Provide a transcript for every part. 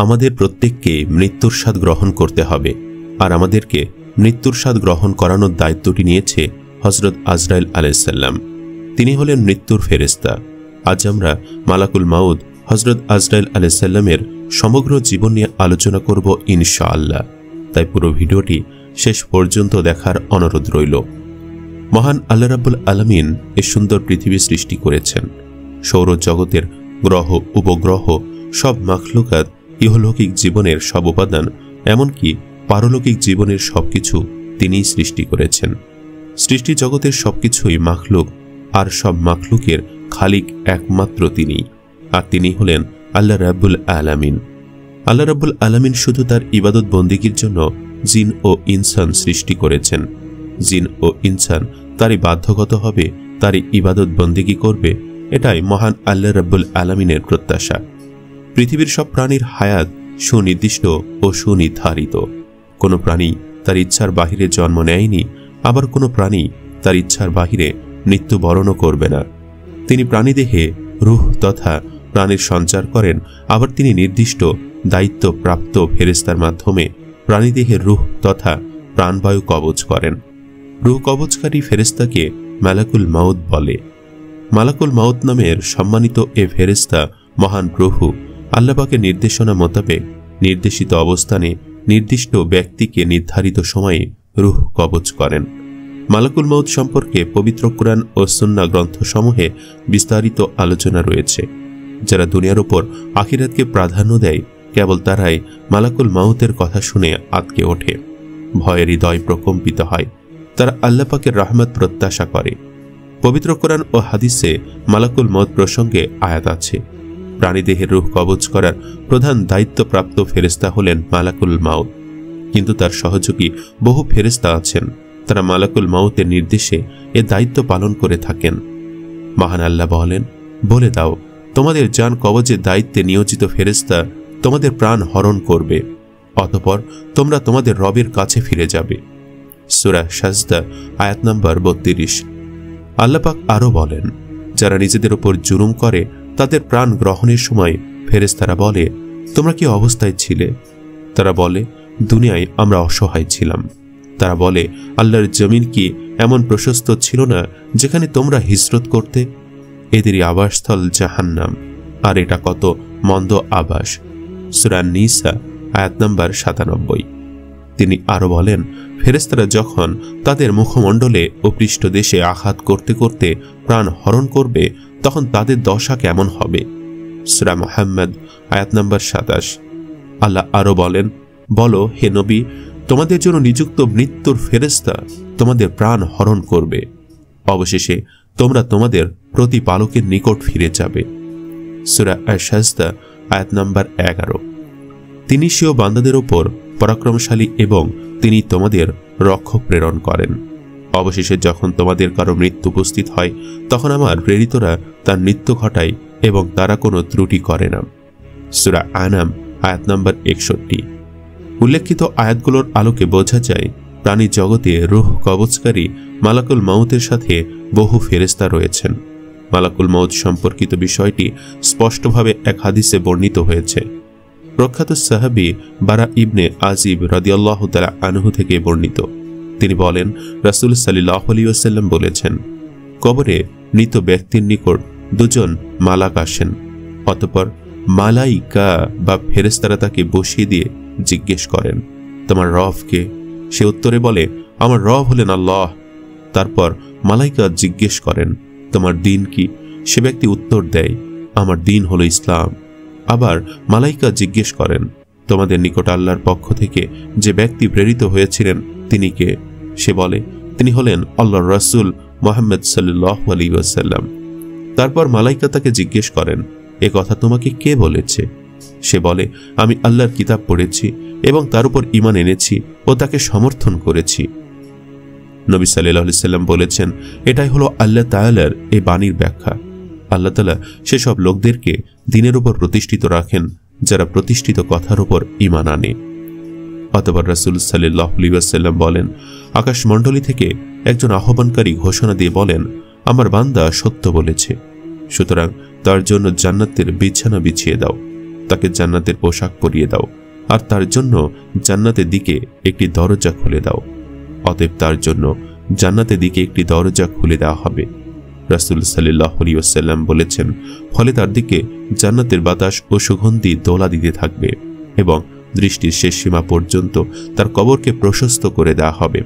আমাদের প্রত্যেককে মৃত্যুর স্বাদ গ্রহণ করতে হবে, আর আমাদেরকে মৃত্যুর স্বাদ গ্রহণ করানোর দায়িত্বটি নিয়েছে হযরত আজরাইল আলাইহিস সালাম। তিনি হলেন মৃত্যুর ফেরেশতা। আজ আমরা মালাকুল মাউত হযরত আজরাইল আলাইহিস সালামের সমগ্র জীবন নিয়ে আলোচনা করব ইনশাআল্লাহ। তাই পুরো ভিডিওটি শেষ পর্যন্ত দেখার অনুরোধ রইল। মহান আল্লাহ রাব্বুল আলামিন এই সুন্দর পৃথিবী সৃষ্টি করেছেন। সৌরজগতের গ্রহ উপগ্রহ সব মাখলুকাত, ইহলৌকিক জীবনের সব উপাদান, এমনকি পারলৌকিক জীবনের সবকিছু তিনিই সৃষ্টি করেছেন। সৃষ্টি জগতের সবকিছুই মাখলুক, আর সব মাখলুকের খালিক একমাত্র তিনি, আর তিনি হলেন আল্লাহ রাব্বুল আলামিন। আল্লাহ রাব্বুল আলামিন শুধু তার ইবাদত বন্দেগীর জন্য জিন ও ইনসান সৃষ্টি করেছেন। জিন ও ইনসান তারই বাধ্যগত হবে, তারই ইবাদত বন্দেগী করবে, এটাই মহান আল্লাহ রাব্বুল আলামিনের প্রত্যাশা। পৃথিবীর সব প্রাণীর হায়াত সুনির্দিষ্ট ও সুনির্ধারিত। কোনো প্রাণী তার ইচ্ছার বাহিরে জন্ম নেয়নি, আবার কোনো প্রাণী তার ইচ্ছার বাহিরে মৃত্যুবরণও করবে না। তিনি প্রাণীদেহে রূহ তথা প্রাণের সঞ্চার করেন, আবার তিনি নির্দিষ্ট দায়িত্বপ্রাপ্ত ফেরেশতার মাধ্যমে প্রাণীদেহে রূহ তথা প্রাণবায়ু কবচ করেন। রূহ কবচকারী ফেরেশতাকে মালাকুল মাউত বলে। মালাকুল মাউত নামের সম্মানিত এ ফেরেশতা মহান প্রভু আল্লাহ পাকের নির্দেশনা মোতাবেক নির্দেশিত অবস্থানে নির্দিষ্ট ব্যক্তিকে নির্ধারিত সময়ে রূহ কবচ করেন। মালাকুল মাউত সম্পর্কে পবিত্র কুরআন ও সুন্নাহ গ্রন্থসমূহে বিস্তারিত আলোচনা রয়েছে। যারা দুনিয়ার উপর আখিরাতকে প্রাধান্য দেয়, কেবল তারাই মালাকুল মাউতের কথা শুনে আঁতকে ওঠে, ভয়ে হৃদয় প্রকম্পিত হয়। তারা আল্লাহ পাকের রহমত প্রত্যাশা করে। পবিত্র কুরআন ও হাদিসে মালাকুল মাউত প্রসঙ্গে আয়াত আছে। প্রাণীদেহের রূহ কবচ করার প্রধান দায়িত্বপ্রাপ্ত ফেরেশতা হলেন মালাকুল মাউত, কিন্তু তার সহযোগী বহু ফেরেশতা আছেন। তারা মালাকুল মাউতের নির্দেশে এ দায়িত্ব পালন করে থাকেন। মহান আল্লাহ বলেন, বলে দাও, তোমাদের জান কবজের দায়িত্বে নিয়োজিত ফেরেশতা তোমাদের প্রাণ হরণ করবে, অতঃপর তোমরা তোমাদের রবের কাছে ফিরে যাবে। সূরা সাজদা আয়াত নম্বর 32। আল্লাহ পাক আরো বলেন, যারা নিজেদের উপর জুলুম করে তাদের প্রাণ গ্রহণের সময় ফেরেশতারা বলে, তোমরা কি অবস্থায় ছিলে? তারা বলে, দুনিয়ায় আমরা অসহায় ছিলাম। তারা বলে, আল্লাহর জমিন কি এমন প্রশস্ত ছিল না যেখানে তোমরা হিজরত করতে? এদেরই আবাসস্থল জাহান্নাম, আর এটা কত মন্দ আবাস। সূরা নিসা আয়াত নম্বর 97। তিনি আরো বলেন, ফেরেশতারা যখন তাদের মুখমণ্ডলে ও পৃষ্ঠদেশে আঘাত করতে করতে প্রাণ হরণ করবে, তখন তাদের দশা কেমন হবে? সূরা মুহাম্মদ আয়াত নম্বর 27। আল্লাহ আরো বলেন, বলো হে নবী, তোমাদের জন্য নিযুক্ত মৃত্যুর ফেরেশতা তোমাদের প্রাণ হরণ করবে, অবশেষে তোমরা তোমাদের প্রতিপালকের নিকট ফিরে যাবে। সূরা আশ-শাজদা আয়াত নম্বর 11। তিনি স্বীয় বান্দাদের উপর পরাক্রমশালী এবং তিনি তোমাদের রক্ষক প্রেরণ করেন। অবশেষে যখন তোমাদের কারো মৃত্যু উপস্থিত হয়, তখন আমার প্রেরিতরা তার মৃত্যু ঘটায় এবং তারা কোনো ত্রুটি করে না। সূরা আনাম আয়াত নম্বর 61। উল্লেখিত আয়াতগুলোর আলোকে বোঝা যায়, প্রাণী জগতে রূহ কবচকারী মালাকুল মাউতের সাথে বহু ফেরেশতা রয়েছেন। মালাকুল মাউত সম্পর্কিত বিষয়টি স্পষ্টভাবে এক হাদিসে বর্ণিত হয়েছে। প্রখ্যাত সাহাবী বারা ইবনে আজিব রাদিয়াল্লাহু তাআলা আনহু থেকে বর্ণিত। তিনি বলেন, রাসূল সাল্লাল্লাহু আলাইহি ওয়াসাল্লাম বলেছেন, কবরে মৃত ব্যক্তির নিকট দুজন মালাক আসেন, অতঃপর মালাইকা বা ফেরেশতারা তাকে বসিয়ে দিয়ে জিজ্ঞেস করেন, তোমার রব কে? সে উত্তরে বলে, আমার রব হলেন আল্লাহ। তারপর মালাইকা জিজ্ঞেস করেন, তোমার দিন কি? সে ব্যক্তি উত্তর দেয়, আমার দিন হলো ইসলাম। আবার মালাইকা জিজ্ঞেস করেন, তোমাদের নিকট আল্লাহর পক্ষ থেকে যে ব্যক্তি প্রেরিত হয়েছিলেন তিনি কে? সে বলে, তিনি হলেন আল্লাহর রাসূল মুহাম্মদ সাল্লাল্লাহু আলাইহি ওয়াসাল্লাম। তারপর মালাইকা তাকে জিজ্ঞেস করেন, এ কথা তোমাকে কে বলেছে? সে বলে, আমি আল্লাহর কিতাব পড়েছি এবং তার উপর ঈমান এনেছি ও তাকে সমর্থন করেছি। নবী সাল্লাল্লাহু আলাইহি ওয়াসাল্লাম বলেছেন, এটাই হলো আল্লাহ তাআলার এই বাণীর ব্যাখ্যা। আল্লাহ তাআলা সেসব লোকদেরকে দ্বীনের উপর প্রতিষ্ঠিত রাখেন যারা প্রতিষ্ঠিত কথার উপর ঈমান আনে। অতঃপর রাসূল সাল্লাল্লাহু আলাইহি ওয়াসাল্লাম বলেন, আকাশমণ্ডলী থেকে একজন আহ্বানকারী ঘোষণা দিয়ে বলেন, আমার বান্দা সত্য বলেছে, সুতরাং তার জন্য জান্নাতের বিছানা বিছিয়ে দাও। তাকে জান্নাতের পোশাক পরিয়ে দাও আর তার জন্য জান্নাতের দিকে একটি দরজা খুলে দাও। অতএব তার জন্য জান্নাতের দিকে একটি দরজা খুলে দেওয়া হবে। রাসূল সাল্লাল্লাহু আলাইহি ওয়াসাল্লাম বলেছেন, ফলে তার দিকে জান্নাতের বাতাস ও সুগন্ধি দোলা দিতে থাকবে এবং দৃষ্টির শেষ সীমা পর্যন্ত তার কবরকে প্রশস্ত করে দেওয়া হবে।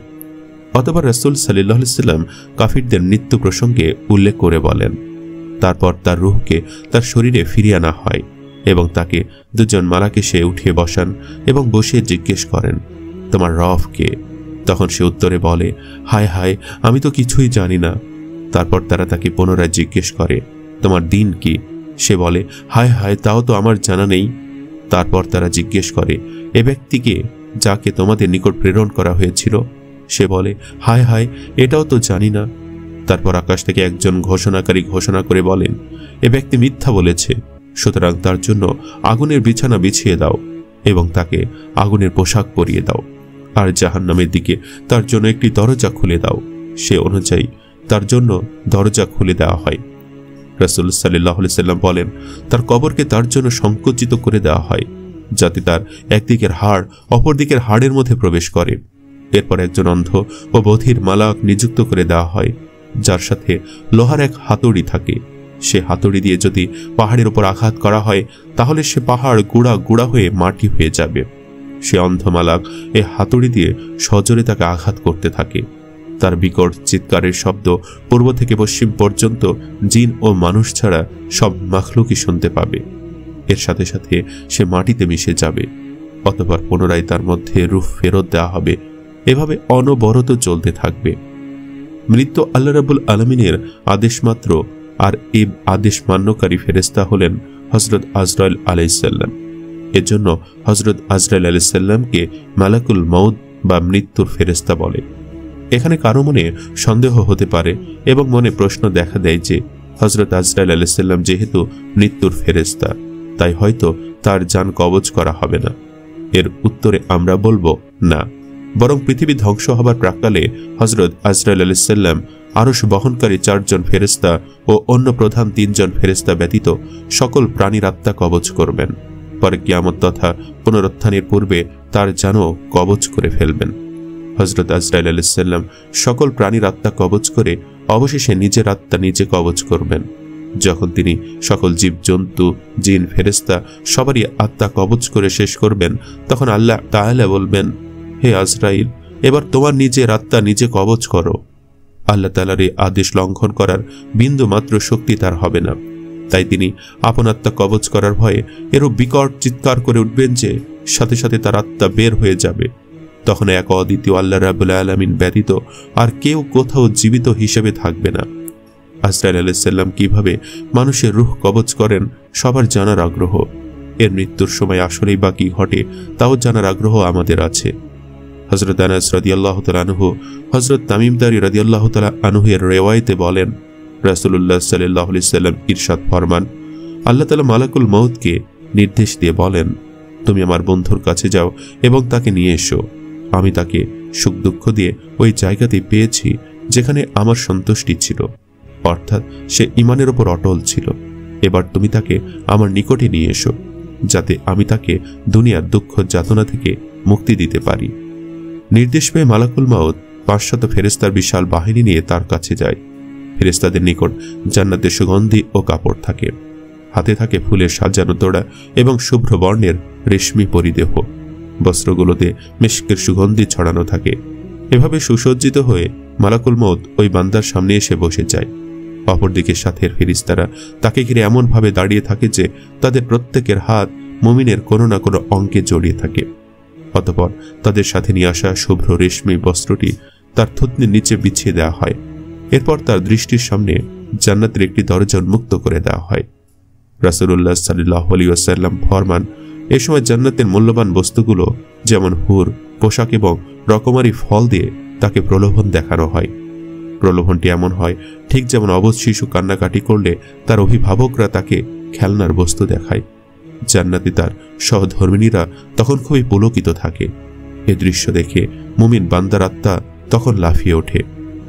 অথবা রাসূল সাল্লাল্লাহু আলাইহি ওয়াসাল্লাম কাফিরদের মৃত্যু প্রসঙ্গে উল্লেখ করে বলেন, তারপর তার রূহকে তার শরীরে ফিরিয়ে আনা হয় এবং তাকে দুজন মালাক এসে উঠিয়ে বসান এবং বসে জিজ্ঞেস করেন, তোমার রব কে? তখন সে উত্তরে বলে, হায় হায়, আমি তো কিছুই জানি না। তারপর তারা তাকে পুনরায় জিজ্ঞেস করে, তোমার দিন কি? সে বলে, হায় হায়, তাও তো আমার জানা নেই। তারপর তারা জিজ্ঞেস করে, এ ব্যক্তিকে যাকে তোমাদের নিকট প্রেরণ করা হয়েছিল? সে বলে, হায় হায়, এটাও তো জানি না। তারপর আকাশ থেকে একজন ঘোষণাকারী ঘোষণা করে বলেন, এ ব্যক্তি মিথ্যা বলেছে, সুতরাং তার জন্য আগুনের বিছানা বিছিয়ে দাও এবং তাকে আগুনের পোশাক পরিয়ে দাও আর জাহান্নামের দিকে তার জন্য একটি দরজা খুলে দাও। সে অনুযায়ী তার জন্য দরজা খুলে দেওয়া হয়। রাসূল সাল্লাল্লাহু আলাইহি ওয়াসাল্লাম বলেন, তার কবরকে তার জন্য সংকুচিত করে দেওয়া হয় যাতে তার একদিকের হাড় অপর দিকের হাড়ের মধ্যে প্রবেশ করে। এরপর একজন অন্ধ ও বধির মালাক নিযুক্ত করে দেওয়া হয়, যার সাথে লোহার এক হাতুড়ি থাকে। সে হাতুড়ি দিয়ে যদি পাহাড়ের উপর আঘাত করা হয় তাহলে সে পাহাড় গুড়া গুড়া হয়ে মাটি হয়ে যাবে। সে অন্ধ মালাক এই হাতুড়ি দিয়ে সজোরে তাকে আঘাত করতে থাকে। তার বিকট চিৎকারের শব্দ পূর্ব থেকে পশ্চিম পর্যন্ত জিন ও মানুষ ছাড়া সব মাখলুকই শুনতে পাবে। এর সাথে সাথে সে মাটিতে মিশে যাবে। অতঃপর পুনরায় তার মধ্যে রূহ ফেরত দেওয়া হবে। এভাবে অনবরত চলতে থাকবে। মৃত্যু আল্লাহ রাব্বুল আলামিনের আদেশ মাত্র, আর এই আদেশ মান্যকারী ফেরেশতা হলেন হযরত আজরাইল আলাইহিস সালাম। এজন্য হযরত আজরাইল আলাইহিস সালামকে মালাকুল মউত বা মৃত্যুর ফেরেশতা বলে। এখানে কারো মনে সন্দেহ হতে পারে এবং মনে প্রশ্ন দেখা দেয় যে হযরত আজরাইল আলাইহিস সালাম যেহেতু মৃত্যুর ফেরেশতা, তাই হয়তো তার জান কবজ করা হবে না। এর উত্তরে আমরা বলবো না, বরং পৃথিবী ধ্বংস হবার প্রাক্কালে হযরত আজরাইল আলাইহিস সালাম আরশ বহনকারী 4 জন ফেরেশতা ও অন্য প্রধান 3 জন ফেরেশতা ব্যতীত সকল প্রাণীর আত্মা কবজ করবেন। পরে কিয়ামত তথা পুনরুত্থানের পূর্বে তার জানও কবজ করে ফেলবেন। হযরত আজরাইল আলাইহিস সালাম সকল প্রাণীর আত্মা কবজ করে অবশেষে নিজের আত্মা নিজে কবজ করবেন। যখন তিনি সকল জীবজন্তু, জিন, ফেরেশতা সবারই আত্মা কবজ করে শেষ করবেন, তখন আল্লাহ তাআলা বলবেন, হে আজরাইল, এবার তোমার নিজের আত্মা নিজে কবজ করো। আল্লাহ তাআলার এই আদেশ লঙ্ঘন করার বিন্দু মাত্র শক্তি তার হবে না। তাই তিনি আপন আত্মা কবজ করার ভয়ে এরও বিকট চিৎকার করে উঠবেন যে সাথে সাথে তার আত্মা বের হয়ে যাবে। তখন এক অদ্বিতীয় আল্লাহ রাব্বুল আলামিন ব্যতীত আর কেউ কোথাও জীবিত হিসেবে থাকবে না। আজরাইল আলাইহিস সালাম কিভাবে মানুষের রূহ কবজ করেন সবার জানার আগ্রহ। এর মৃত্যুর সময় আসলেই বা কি ঘটে তাও জানার আগ্রহ আমাদের আছে। হযরত আনাস রাদিয়াল্লাহু তাআলা আনহু হযরত তামিম দারি রাদিয়াল্লাহু তাআলা আনহু এর রিওয়ায়াতে বলেন, রাসূলুল্লাহ সাল্লাল্লাহু আলাইহি ওয়াসাল্লাম ইরশাদ ফরমান, আল্লাহ তাআলা মালাকুল মউতকে নির্দেশ দিয়ে বলেন, তুমি আমার বন্ধুর কাছে যাও এবং তাকে নিয়ে এসো। আমি তাকে সুখ দুঃখ দিয়ে ওই জায়গাতে পেয়েছি যেখানে আমার সন্তুষ্টি ছিল, অর্থাৎ সে ঈমানের উপর অটল ছিল। এবার তুমি তাকে আমার নিকটে নিয়ে এসো যাতে আমি তাকে দুনিয়ার দুঃখ যাতনা থেকে মুক্তি দিতে পারি। নির্দেশ পেয়ে মালাকুল মউত 500 ফেরেশতার বিশাল বাহিনী নিয়ে তার কাছে যায়। ফেরেশতাদের নিকট জান্নাতের সুগন্ধি ও কাপড় থাকে, হাতে থাকে ফুলের সাজানো তোড়া এবং শুভ্র বর্ণের রেশমি পরিদেহ। বস্ত্রগুলোতে মিশকের সুগন্ধি ছড়ানো থাকে। এভাবে সুসজ্জিত হয়ে মালাকুল মউত ওই বান্দার সামনে এসে বসে যায়। অপরদিকে সাথের ফেরেশতারা তাকে ঘিরে এমনভাবে দাঁড়িয়ে থাকে যে তাদের প্রত্যেকের হাত মুমিনের কোনো না কোনো অঙ্কে জড়িয়ে থাকে। অতঃপর তাদের সাথে নিয়ে আসা শুভ্র রেশমি বস্ত্রটি তার থুতনির নিচে বিছিয়ে দেওয়া হয়। এরপর তার দৃষ্টির সামনে জান্নাতের একটি দরজা উন্মুক্ত করে দেওয়া হয়। রাসূলুল্লাহ সাল্লাল্লাহু আলাইহি ওয়াসাল্লাম ফরমান, এ সময় জান্নাতের মূল্যবান বস্তুগুলো যেমন হুর, পোশাক এবং রকমারি ফল দিয়ে তাকে প্রলোভন দেখানো হয়। প্রলোভনটি এমন হয় ঠিক যেমন অবশ শিশু কান্নাকাটি করলে তার অভিভাবকরা তাকে খেলনার বস্তু দেখায়। জান্নাতে তার সহধর্মিণীরা তখন খুবই পুলকিত থাকে। এ দৃশ্য দেখে মুমিন বান্দার আত্মা তখন লাফিয়ে ওঠে।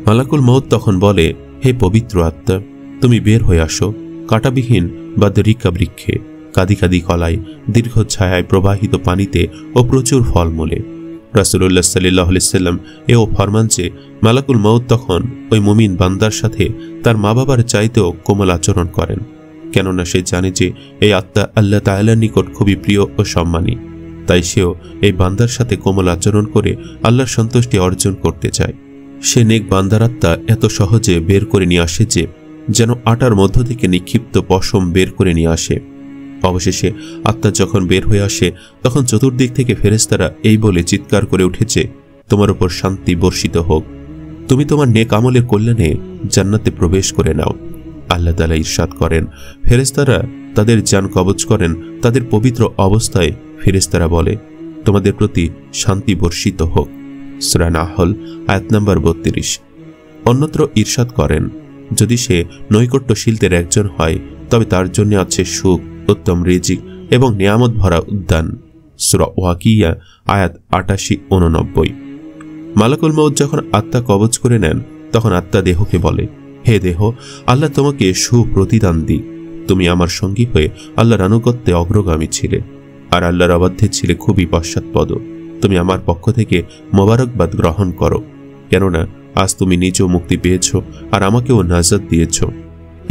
মালাকুল মউত তখন বলে, হে পবিত্র আত্মা, তুমি বের হয়ে আসো কাঁটাবিহীন বা দরিকা বৃক্ষে, কাদি কাদি কলায়, দীর্ঘ ছায়ায়, প্রবাহিত পানিতে ও প্রচুর ফলমূলে। রাসূলুল্লাহ সাল্লাল্লাহু আলাইহি সাল্লাম এও ফরমান যে মালাকুল মউত তখন ওই মুমিন বান্দার সাথে তার মা বাবার চাইতেও কোমল আচরণ করেন, কেননা সে জানে যে এই আত্মা আল্লাহ তাআলার নিকট খুবই প্রিয় ও সম্মানী। তাই সেও এই বান্দার সাথে কোমল আচরণ করে আল্লাহর সন্তুষ্টি অর্জন করতে চায়। সে নেক বান্দার আত্মা এত সহজে বের করে নিয়ে আসে যে যেন আটার মধ্য থেকে নিক্ষিপ্ত পশম বের করে নিয়ে আসে। অবশেষে আত্মা যখন বের হয়ে আসে তখন চতুর্দিক থেকে ফেরেশতারা এই বলে চিৎকার করে উঠেছে, তোমার উপর শান্তি বর্ষিত হোক, তুমি তোমার নেক আমলের কল্যাণে জান্নাতে প্রবেশ করে নাও। আল্লাহ তাআলা ইরশাদ করেন, ফেরেশতারা তাদের জান কবজ করেন, তাদের পবিত্র অবস্থায় ফেরেশতারা বলে, তোমাদের প্রতি শান্তি বর্ষিত হোক। সূরা নাহল আয়াত নম্বর 32। অন্যত্র ইরশাদ করেন, যদি সে নৈকট্যশীলদের একজন হয় তবে তার জন্য আছে সুখ, উত্তম রিজিক এবং নিয়ামত ভরা উদ্যান। সূরা ওয়াকিয়া আয়াত 88-89। মালাকুল মউত যখন আত্মা কবজ করে নেন তখন আত্মা দেহকে বলে, হে দেহ, আল্লাহ তোমাকে সুপ্রতিদান দিক, তুমি আমার সঙ্গী হয়ে আল্লাহর আনুগত্যে অগ্রগামী ছিলে আর আল্লাহর অবাধ্যে ছিলে খুবই পশ্চাৎপদ। তুমি আমার পক্ষ থেকে মোবারকবাদ গ্রহণ করো, কেননা আজ তুমি নিজেও মুক্তি পেয়েছ আর আমাকেও নাজাত দিয়েছ।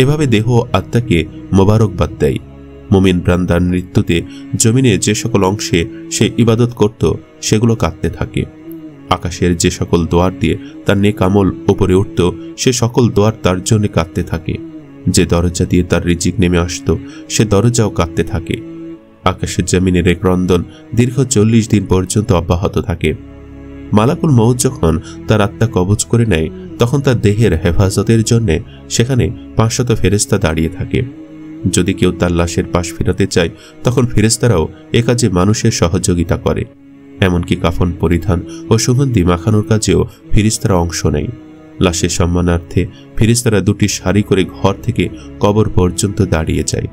এভাবে দেহ আত্মাকে মোবারকবাদ দেয়। মুমিন বান্দার মৃত্যুতে জমিনে যে সকল অংশে সে ইবাদত করত সেগুলো কাঁদতে থাকে। আকাশের যে সকল দোয়ার দিয়ে তার নেক আমল উপরে উঠত সে সকল দোয়ার তার জন্য কাঁদতে থাকে। যে দরজা দিয়ে তার রিজিক নেমে আসত সে দরজাও কাঁদতে থাকে। আকাশের জমিনের এক রন্দন দীর্ঘ 40 দিন পর্যন্ত অব্যাহত থাকে। মালাকুল মউত যখন তার আত্মা কবজ করে নেয় তখন তার দেহের হেফাজতের জন্য সেখানে 500 ফেরেশতা দাঁড়িয়ে থাকে। যদি কেউ তার লাশের পাশ ফেরাতে চায় তখন ফেরেশতারাও এ কাজে মানুষের সহযোগিতা করে। এমনকি কাফন পরিধান ও সুগন্ধি মাখানোর কাজেও ফেরেশতারা অংশ নেয়। লাশের সম্মানার্থে ফেরেশতারা 2টি সারি করে ঘর থেকে কবর পর্যন্ত দাঁড়িয়ে যায়।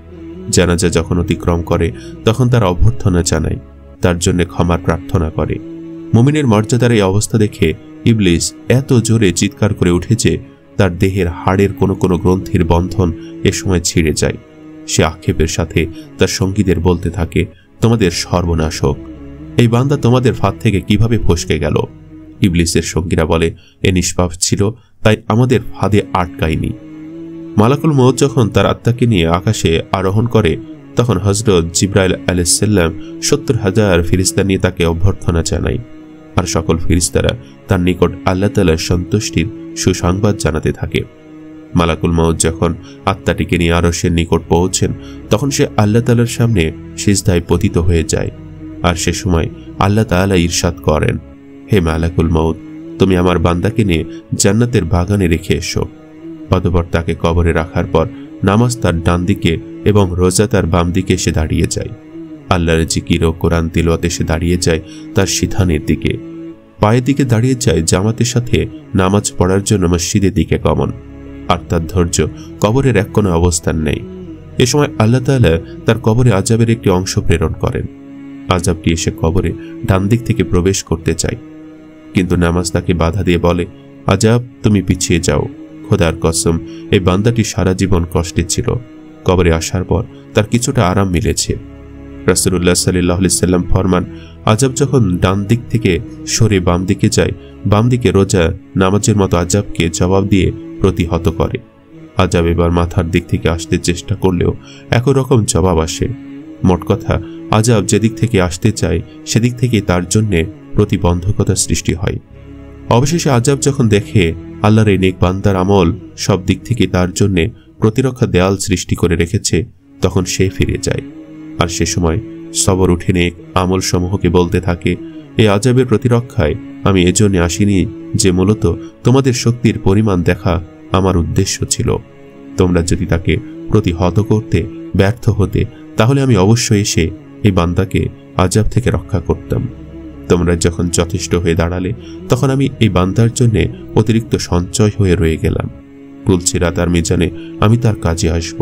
জানাজা যখন অতিক্রম করে তখন তারা অভ্যর্থনা জানায়, তার জন্য ক্ষমার প্রার্থনা করে। মুমিনের মর্যাদার এই অবস্থা দেখে ইবলিস এত জোরে চিৎকার করে উঠে যে তার দেহের হাড়ের কোনো কোনো গ্রন্থির বন্ধন এ সময় ছিঁড়ে যায়। সে আক্ষেপের সাথে তার সঙ্গীদের বলতে থাকে, তোমাদের সর্বনাশ হোক, এই বান্দা তোমাদের ফাঁদ থেকে কিভাবে ফসকে গেল? ইবলিসের সঙ্গীরা বলে, এ নিষ্পাপ ছিল তাই আমাদের ফাঁদে আটকায়নি। মালাকুল মউত যখন তার আত্মাকে নিয়ে আকাশে আরোহণ করে তখন হযরত জিবরাইল আলাইহিস সালাম 70,000 ফেরেশতা নিয়ে তাকে অভ্যর্থনা জানায় আর সকল ফেরেশতারা তার নিকট আল্লাহ তাআলার সন্তুষ্টির সুসংবাদ জানাতে থাকে। মালাকুল মউত যখন আত্মাটিকে নিয়ে আরশের নিকট পৌঁছেন তখন সে আল্লাহ তাআলার সামনে সিজদায় পতিত হয়ে যায় আর সে সময় আল্লাহ তাআলা ইরশাদ করেন, হে মালাকুল মউত, তুমি আমার বান্দাকে নিয়ে জান্নাতের বাগানে রেখে এসো। অতঃপর তাকে কবরে রাখার পর নামাজ তার ডান দিকে এবং রোজা তার বাম দিকে এসে দাঁড়িয়ে যায়। আল্লাহর জিকির ও কোরআন তিলাওয়াতে এসে দাঁড়িয়ে যায় তার সিথানের দিকে। পায়ের দিকে দাঁড়িয়ে যায় জামাতের সাথে নামাজ পড়ার জন্য মসজিদের দিকে গমন। আর তার ধৈর্য কবরের এক কোনো অবস্থান নেই। এ সময় আল্লাহ তাআলা তার কবরে আযাবের একটি অংশ প্রেরণ করেন। আযাবটি এসে কবরে ডান দিক থেকে প্রবেশ করতে চায়, কিন্তু নামাজ তাকে বাধা দিয়ে বলে, আযাব, তুমি পিছিয়ে যাও, খোদার কসম, এই বান্দাটি সারা জীবন কষ্টে ছিল, কবরে আসার পর তার কিছুটা আরাম মিলেছে। রাসূলুল্লাহ সাল্লাল্লাহু আলাইহি সাল্লাম ফরমান, আযাব যখন ডান দিক থেকে সরে বাম দিকে যায়, বাম দিকে রোজা নামাজের মতো আযাবকে জবাব দিয়ে প্রতিহত করে। আযাব এবার মাথার দিক থেকে আসতে চেষ্টা করলেও একই রকম জবাব আসে। মোট কথা, আযাব যেদিক থেকে আসতে চায় সেদিক থেকে তার জন্য প্রতিবন্ধকতা সৃষ্টি হয়। অবশেষে আযাব যখন দেখে আল্লাহর এই নেক বান্দার আমল সব দিক থেকে তার জন্য প্রতিরক্ষা দেয়াল সৃষ্টি করে রেখেছে তখন সে ফিরে যায়। আর সে সময় সবর উঠে নেক আমল সমূহকে বলতে থাকে, এই আযাবের প্রতিরক্ষায় আমি এজন্য আসিনি যে মূলত তোমাদের শক্তির পরিমাণ দেখা আমার উদ্দেশ্য ছিল। তোমরা যদি তাকে প্রতিহত করতে ব্যর্থ হতে তাহলে আমি অবশ্যই এসে এই বান্দাকে আযাব থেকে রক্ষা করতাম। তোমরা যখন যথেষ্ট হয়ে দাঁড়ালে তখন আমি এই বান্দার জন্য অতিরিক্ত সঞ্চয় হয়ে রয়ে গেলাম। পুলসিরাত আর মিজানে আমি তার কাজে আসব।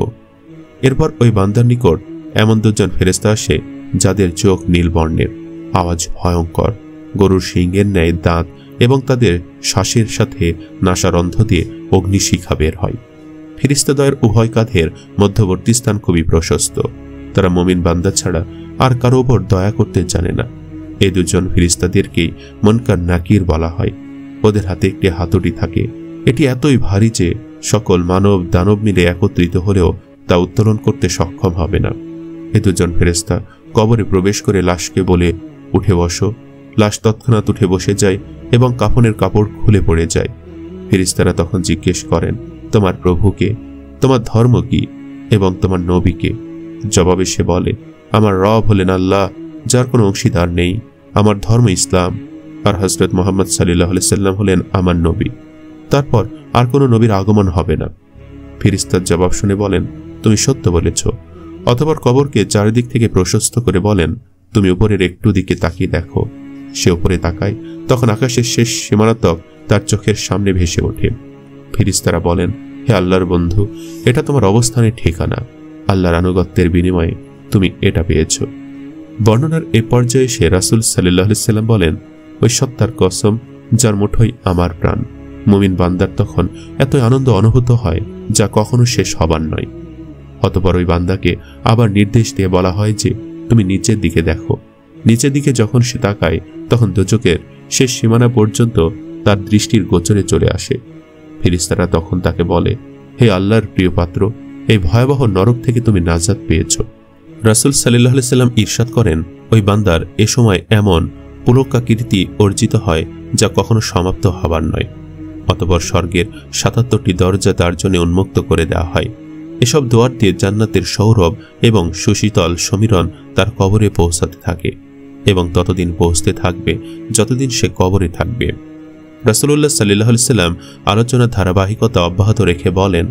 এরপর ওই বান্দার নিকট এমন 2 জন ফেরেশতা আসে যাদের চোখ নীল বর্ণের, আওয়াজ ভয়ঙ্কর, গরুর শিংয়ের ন্যায় দাঁত এবং তাদের শ্বাসের সাথে নাসারন্ধ্র দিয়ে অগ্নিশিখা বের হয়। ফেরেশতাদ্বয়ের উভয় কাঁধের মধ্যবর্তী স্থান খুবই প্রশস্ত, তারা মুমিন বান্দা ছাড়া আর কারো উপর দয়া করতে জানে না। এই দুজন ফেরেশতাদেরকেই মুনকার নাকির বলা হয়। ওদের হাতে একটি হাতুড়ি থাকে। এটি এতই ভারী যে সকল মানব দানব মিলে একত্রিত হলেও তা উত্তোলন করতে সক্ষম হবে না। এই দুজন ফেরেশতা কবরে প্রবেশ করে লাশকে বলে, উঠে বসো। লাশ তৎক্ষণাৎ উঠে বসে যায় এবং কাফনের কাপড় খুলে পড়ে যায়। ফেরেশতারা তখন জিজ্ঞেস করেন, তোমার প্রভুকে, তোমার ধর্ম কি এবং তোমার নবীকে? জবাবে সে বলে, আমার রব হলেন আল্লাহ, যার কোনো অংশীদার নেই। আমার ধর্ম ইসলাম, আর হযরত মুহাম্মদ সাল্লাল্লাহু আলাইহি সাল্লাম হলেন আমার নবী। তারপর আর কোনো নবীর আগমন হবে না। ফেরেশতার জবাব শুনে বলেন, তুমি সত্য বলেছ। অতঃপর কবরকে চারিদিক থেকে প্রশস্ত করে বলেন, তুমি উপরের একটু দিকে তাকিয়ে দেখো। সে উপরে তাকায়, তখন আকাশের শেষ সীমানাতক তার চোখের সামনে ভেসে ওঠে। ফেরেশতারা বলেন, হে আল্লাহর বন্ধু, এটা তোমার অবস্থানের ঠিকানা। আল্লাহর আনুগত্যের বিনিময়ে তুমি এটা পেয়েছ। বর্ণনার এ পর্যায়ে সে রাসূল সাল্লাল্লাহু আলাইহি সাল্লাম বলেন, ওই সত্তার কসম যার মুঠোয় আমার প্রাণ। মুমিন বান্দার তখন এত আনন্দ অনুভূত হয় যা কখনো শেষ হবার নয়। অতঃপর ওই বান্দাকে আবার নির্দেশ দিয়ে বলা হয় যে, তুমি নিচের দিকে দেখো। নিচের দিকে যখন সে তাকায়, তখন দোজখের শেষ সীমানা পর্যন্ত তার দৃষ্টির গোচরে চলে আসে। ফেরেশতারা তখন তাকে বলে, হে আল্লাহর প্রিয় পাত্র, এই ভয়াবহ নরক থেকে তুমি নাজাত পেয়েছ। রাসূল সাল্লাল্লাহু আলাইহি সাল্লাম ইরশাদ করেন, ওই বান্দার এ সময় এমন পুলকাকীর্তি অর্জিত হয় যা কখনো সমাপ্ত হবার নয়। অতঃপর স্বর্গের ৭৭টি দরজা তার জন্য উন্মুক্ত করে দেওয়া হয়। এসব দুয়ার দিয়ে জান্নাতের সৌরভ এবং সুশীতল সমীরণ তার কবরে পৌঁছাতে থাকে এবং ততদিন পৌঁছতে থাকবে যতদিন সে কবরে থাকবে। রাসূলুল্লাহ সাল্লাল্লাহু আলাইহি সাল্লাম আলোচনার ধারাবাহিকতা অব্যাহত রেখে বলেন,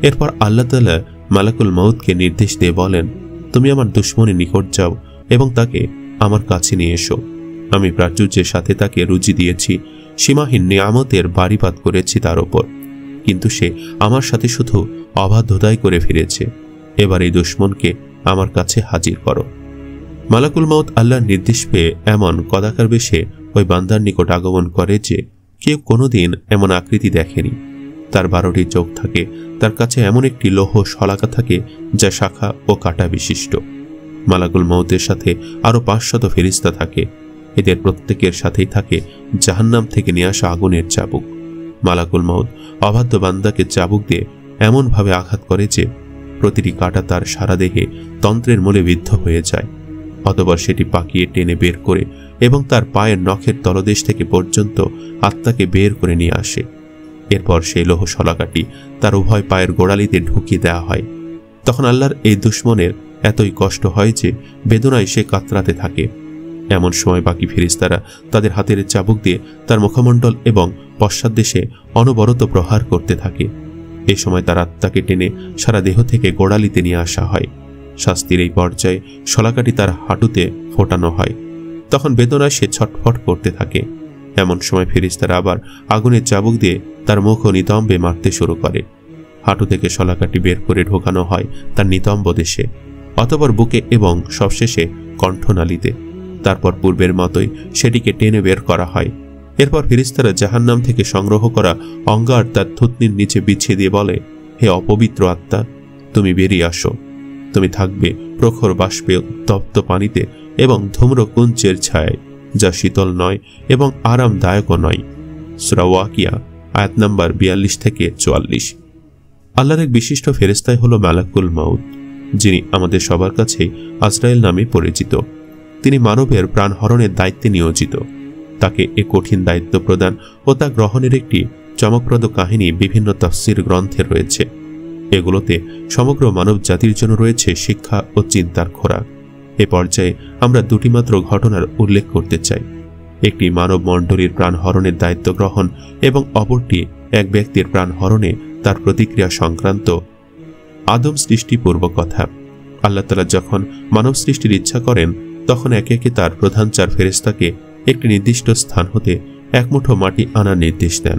এরপর আল্লাহ তাআলা মালাকুল মউতকে নির্দেশ দিয়ে বলেন, তুমি আমার দুশমনের নিকট যাও এবং তাকে আমার কাছে নিয়ে এসো। আমি প্রাচুর্যের সাথে তাকে রুজি দিয়েছি, সীমাহীন নিয়ামতের বাড়িপাত করেছি তার ওপর, কিন্তু সে আমার সাথে শুধু অবাধ্যতাই করে ফিরেছে। এবার এই দুশমনকে আমার কাছে হাজির করো। মালাকুল মউত আল্লাহর নির্দেশ পেয়ে এমন কদাকার বেশে ওই বান্দার নিকট আগমন করে যে কেউ কোনোদিন এমন আকৃতি দেখেনি। তার 12টি চোখ থাকে, তার কাছে এমন একটি লৌহ শলাকা থাকে যা শাখা ও কাঁটা বিশিষ্ট। মালাকুল মউতের সাথে আরো 500 ফেরেশতা থাকে। এদের প্রত্যেকের সাথেই থাকে জাহান্নাম থেকে নিয়ে আসা আগুনের চাবুক। মালাকুল মউত অবাধ্য বান্দাকে চাবুক দিয়ে এমনভাবে আঘাত করে যে প্রতিটি কাঁটা তার সারা দেহে তন্ত্রের মূলে বিদ্ধ হয়ে যায়। অতঃপর সেটি পাকিয়ে টেনে বের করে এবং তার পায়ের নখের তলদেশ থেকে পর্যন্ত আত্মাকে বের করে নিয়ে আসে। এরপর সেই লৌহ শলাকাটি তার উভয় পায়ের গোড়ালিতে ঢুকিয়ে দেওয়া হয়। তখন আল্লাহর এই দুশমনের এতই কষ্ট হয় যে বেদনায় সে কাতরাতে থাকে। এমন সময় বাকি ফেরেশতারা তাদের হাতের চাবুক দিয়ে তার মুখমণ্ডল এবং পশ্চাৎদেশে অনবরত প্রহার করতে থাকে। এই সময় তার আত্মাকে টেনে সারা দেহ থেকে গোড়ালিতে নিয়ে আসা হয়। শাস্তির এই পর্যায়ে শলাকাটি তার হাঁটুতে ফোটানো হয়। তখন বেদনায় সে ছটফট করতে থাকে। এমন সময় ফেরেশতারা আবার আগুনের চাবুক দিয়ে তার মুখ ও নিতম্বে মারতে শুরু করে। হাঁটু থেকে শলাকাটি বের করে ঢোকানো হয় তার নিতম্ব দেশে, অতঃপর বুকে এবং সবশেষে কণ্ঠনালীতে। তারপর পূর্বের মতোই সেটিকে টেনে বের করা হয়। এরপর ফেরেশতারা জাহান্নাম থেকে সংগ্রহ করা অঙ্গার তার থুতনির নিচে বিছিয়ে দিয়ে বলে, হে অপবিত্র আত্মা, তুমি বেরিয়ে আসো। তুমি থাকবে প্রখর বাষ্পে উত্তপ্ত পানিতে এবং ধূম্রকুঞ্চের ছায়ায়, যা শীতল নয় এবং আরামদায়কও নয়। সূরা ওয়াকিয়া আয়াত নাম্বার 42 থেকে 44। আল্লাহর এক বিশিষ্ট ফেরেশতাই হলো মালাকুল মউত, যিনি আমাদের সবার কাছেই আজরাইল নামে পরিচিত। তিনি মানবের প্রাণ হরণের দায়িত্বে নিয়োজিত। তাকে এ কঠিন দায়িত্ব প্রদান ও তা গ্রহণের একটি চমকপ্রদ কাহিনী বিভিন্ন তাফসীর গ্রন্থে রয়েছে। এগুলোতে সমগ্র মানব জাতির জন্য রয়েছে শিক্ষা ও চিন্তার খোরাক। এ পর্যায়ে আমরা দুটি মাত্র ঘটনার উল্লেখ করতে চাই। একটি মানব মণ্ডলীর প্রাণ হরণের দায়িত্ব গ্রহণ এবং অপরটি এক ব্যক্তির প্রাণ হরণে তার প্রতিক্রিয়া সংক্রান্ত আদম সৃষ্টি পূর্ব কথা। আল্লাহ তাআলা যখন মানব সৃষ্টির ইচ্ছা করেন, তখন একে একে তার প্রধান 4 ফেরেশতাকে একটি নির্দিষ্ট স্থান হতে এক মুঠো মাটি আনার নির্দেশ দেন।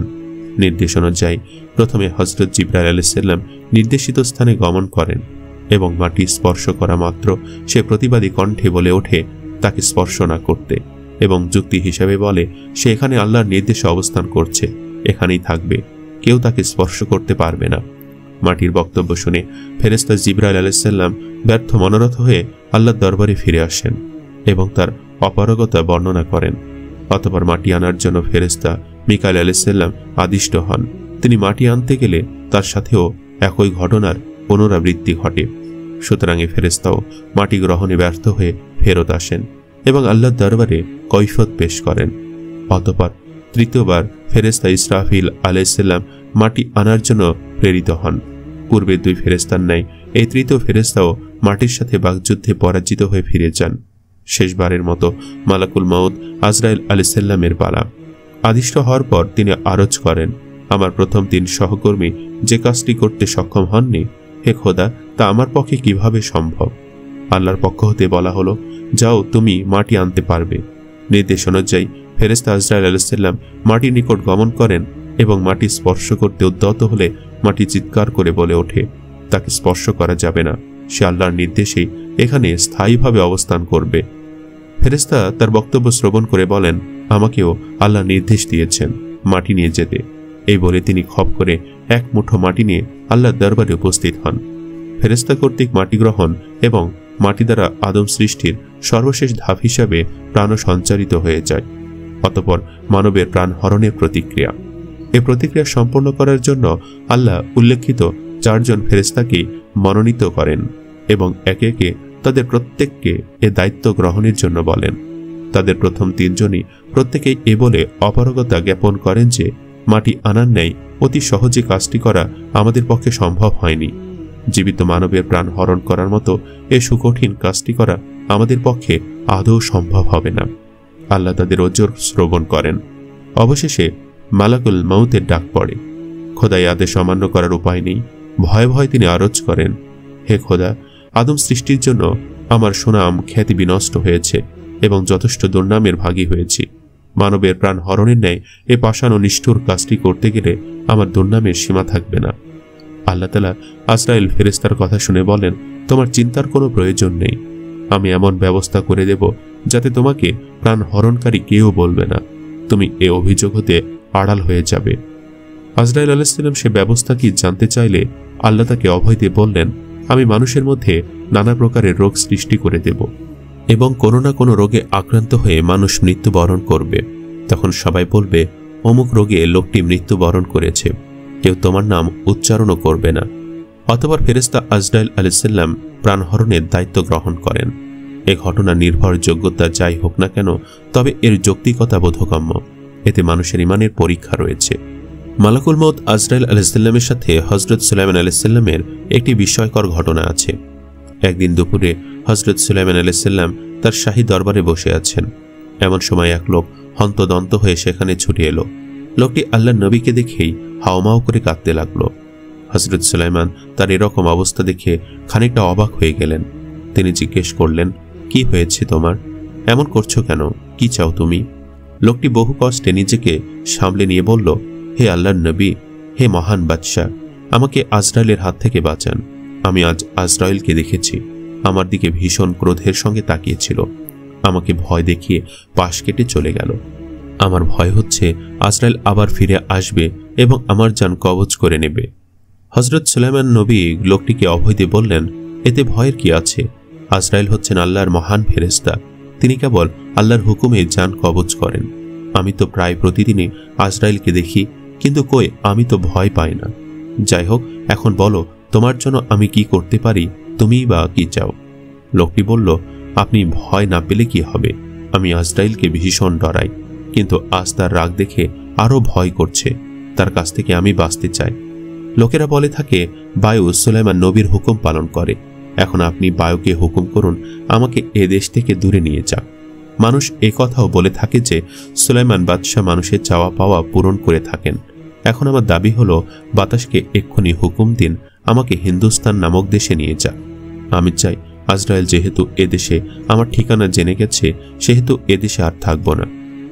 নির্দেশ অনুযায়ী প্রথমে হযরত জিবরাইল আলাইহিস সালাম নির্দেশিত স্থানে গমন করেন এবং মাটি স্পর্শ করা মাত্র সে প্রতিবাদী কণ্ঠে বলে ওঠে তাকে স্পর্শ না করতে, এবং যুক্তি হিসেবে বলে সে এখানে আল্লাহর নির্দেশে অবস্থান করছে, এখানেই থাকবে, কেউ তাকে স্পর্শ করতে পারবে না। মাটির বক্তব্য শুনে ফেরেশতা জিবরাইল আলাইহিস সালাম ব্যর্থ মনোরথ হয়ে আল্লাহর দরবারে ফিরে আসেন এবং তার অপারগতা বর্ণনা করেন। অতঃপর মাটি আনার জন্য ফেরেশতা মিকাইল আলাইহিস সালাম আদিষ্ট হন। তিনি মাটি আনতে গেলে তার সাথেও একই ঘটনার পুনরাবৃত্তি ঘটে। সুতরাং এই ফেরেশতাও মাটি গ্রহণে ব্যর্থ হয়ে ফেরত আসেন এবং আল্লাহর দরবারে কৈফিয়ত পেশ করেন। অতঃপর তৃতীয়বার ফেরেশতা ইসরাফিল আলাইহিস সালাম মাটি আনার জন্য প্রেরিত হন। পূর্বের দুই ফেরেশতার ন্যায় এই তৃতীয় ফেরেশতাও মাটির সাথে বাগযুদ্ধে পরাজিত হয়ে ফিরে যান। শেষবারের মতো মালাকুল মাউত আজরাইল আলাইহিস সালামের পালা। আদিষ্ট হওয়ার পর তিনি আরজ করেন, আমার প্রথম 3 সহকর্মী যে কাজটি করতে সক্ষম হননি, হে খোদা, তা আমার পক্ষে কিভাবে সম্ভব? আল্লাহর পক্ষ হতে বলা হলো, যাও, তুমি মাটি আনতে পারবে। নির্দেশ অনুযায়ী ফেরেশতা আজরাইল আলাইহিস সালাম মাটির নিকট গমন করেন এবং মাটি স্পর্শ করতে উদ্যত হলে মাটি চিৎকার করে বলে ওঠে, তাকে স্পর্শ করা যাবে না, সে আল্লাহর নির্দেশেই এখানে স্থায়ীভাবে অবস্থান করবে। ফেরেশতা তার বক্তব্য শ্রবণ করে বলেন, আমাকেও আল্লাহ নির্দেশ দিয়েছেন মাটি নিয়ে যেতে। এই বলে তিনি খপ করে এক মুঠো মাটি নিয়ে আল্লাহর দরবারে উপস্থিত হন। ফেরেশতা কর্তৃক মাটি গ্রহণ এবং মাটি দ্বারা আদম সৃষ্টির সর্বশেষ ধাপ হিসাবে প্রাণ সঞ্চারিত হয়ে যায়। অতঃপর মানবের প্রাণ হরণের প্রতিক্রিয়া। এই প্রতিক্রিয়া সম্পন্ন করার জন্য আল্লাহ উল্লেখিত 4 জন ফেরেশতাকে মনোনীত করেন এবং একে একে তাদের প্রত্যেককে এ দায়িত্ব গ্রহণের জন্য বলেন। তাদের প্রথম 3 জনই প্রত্যেকেই এ বলে অপারগতা জ্ঞাপন করেন যে মাটি আনার ন্যায় অতি সহজে কাজটি করা আমাদের পক্ষে সম্ভব হয়নি। জীবিত মানবের প্রাণ হরণ করার মতো এ সুকঠিন কাজটি করা আমাদের পক্ষে আদৌ সম্ভব হবে না। আল্লাহ তাদের ওজর শ্রবণ করেন। অবশেষে মালাকুল মাউতের ডাক পড়ে। খোদাই আদেশ অমান্য করার উপায় নেই। ভয়ে ভয়ে তিনি আরজ করেন, হে খোদা, আদম সৃষ্টির জন্য আমার সুনাম খ্যাতি বিনষ্ট হয়েছে এবং যথেষ্ট দুর্নামের ভাগী হয়েছি। মানবের প্রাণ হরণের ন্যায় এ পাষাণ ও নিষ্ঠুর কাজটি করতে গেলে আমার দুর্নামের সীমা থাকবে না। আল্লাহ তাআলা আজরাইল ফেরেশতার কথা শুনে বলেন, তোমার চিন্তার কোনো প্রয়োজন নেই। আমি এমন ব্যবস্থা করে দেব যাতে তোমাকে প্রাণ হরণকারী কেউ বলবে না। তুমি এ অভিযোগ হতে আড়াল হয়ে যাবে। আজরাইল আলাইহিস সালাম সে ব্যবস্থা কি জানতে চাইলে আল্লাহ তাকে অভয় দিয়ে বললেন, আমি মানুষের মধ্যে নানা প্রকারের রোগ সৃষ্টি করে দেব এবং কোনো না কোনো রোগে আক্রান্ত হয়ে মানুষ মৃত্যুবরণ করবে। তখন সবাই বলবে, অমুক রোগে লোকটি মৃত্যুবরণ করেছে, কেউ তোমার নাম উচ্চারণও করবে না। অতঃপর ফেরেশতা আজরাইল আলাইহিস সালাম প্রাণহরণের দায়িত্ব গ্রহণ করেন। এ ঘটনা নির্ভরযোগ্যতা যাই হোক না কেন, তবে এর যৌক্তিকতা বোধগম্য। এতে মানুষের ঈমানের পরীক্ষা রয়েছে। মালাকুল মউত আজরাইল আলাইহিস সালামের সাথে হযরত সুলাইমান আলাইহিস সালামের একটি বিস্ময়কর ঘটনা আছে। একদিন দুপুরে হযরত সুলাইমান আলাইহিস সালাম তার শাহী দরবারে বসে আছেন। এমন সময় এক লোক হন্তদন্ত হয়ে সেখানে ছুটে এলো। লোকটি আল্লাহর নবীকে দেখেই হাওমাও করে কাঁদতে লাগলো। হযরত সুলাইমান তার এরকম অবস্থা দেখে খানিকটা অবাক হয়ে গেলেন। তিনি জিজ্ঞেস করলেন, কি হয়েছে তোমার? এমন করছো কেন? কি চাও তুমি? লোকটি বহু কষ্টে নিজেকে সামলে নিয়ে বলল, হে আল্লাহর নবী, হে মহান বাদশাহ, আমাকে আজরাইলের হাত থেকে বাঁচান। আমি আজ আজরাইলকে দেখেছি। আমার দিকে ভীষণ ক্রোধের সঙ্গে তাকিয়েছিল। আমাকে ভয় দেখিয়ে পাশ কেটে চলে গেল। আমার ভয় হচ্ছে আজরাইল আবার ফিরে আসবে এবং আমার জান কবজ করে নেবে। হযরত সুলাইমান নবী লোকটিকে অভয় দিয়ে বললেন, এতে ভয়ের কি আছে? আজরাইল হচ্ছেন আল্লাহর মহান ফেরেশতা। তিনি কেবল আল্লাহর হুকুমে জান কবজ করেন। আমি তো প্রায় প্রতিদিনই আজরাইলকে দেখি, কিন্তু কই, আমি তো ভয় পাই না। যাই হোক, এখন বলো, তোমার জন্য আমি কি করতে পারি? তুমিই বা কি চাও? লোকটি বলল, আপনি ভয় না পেলে কি হবে? আমি আজরাইলকে ভীষণ ডরাই, কিন্তু আজ তার রাগ দেখে আরো ভয় করছে। তার কাছ থেকে আমি বাঁচতে চাই। লোকেরা বলে থাকে, বায়ু সুলাইমান নবীর হুকুম পালন করে। এখন আপনি বায়ুকে হুকুম করুন আমাকে এ দেশ থেকে দূরে নিয়ে যাক। মানুষ এ কথাও বলে থাকে যে সুলাইমান বাদশাহ মানুষের চাওয়া পাওয়া পূরণ করে থাকেন। এখন আমার দাবি হলো, বাতাসকে এক্ষুনি হুকুম দিন আমাকে হিন্দুস্তান নামক দেশে নিয়ে যাক। আমি চাই আজরাইল যেহেতু এদেশে আমার ঠিকানা জেনে গেছে, সেহেতু এদেশে আর থাকব না।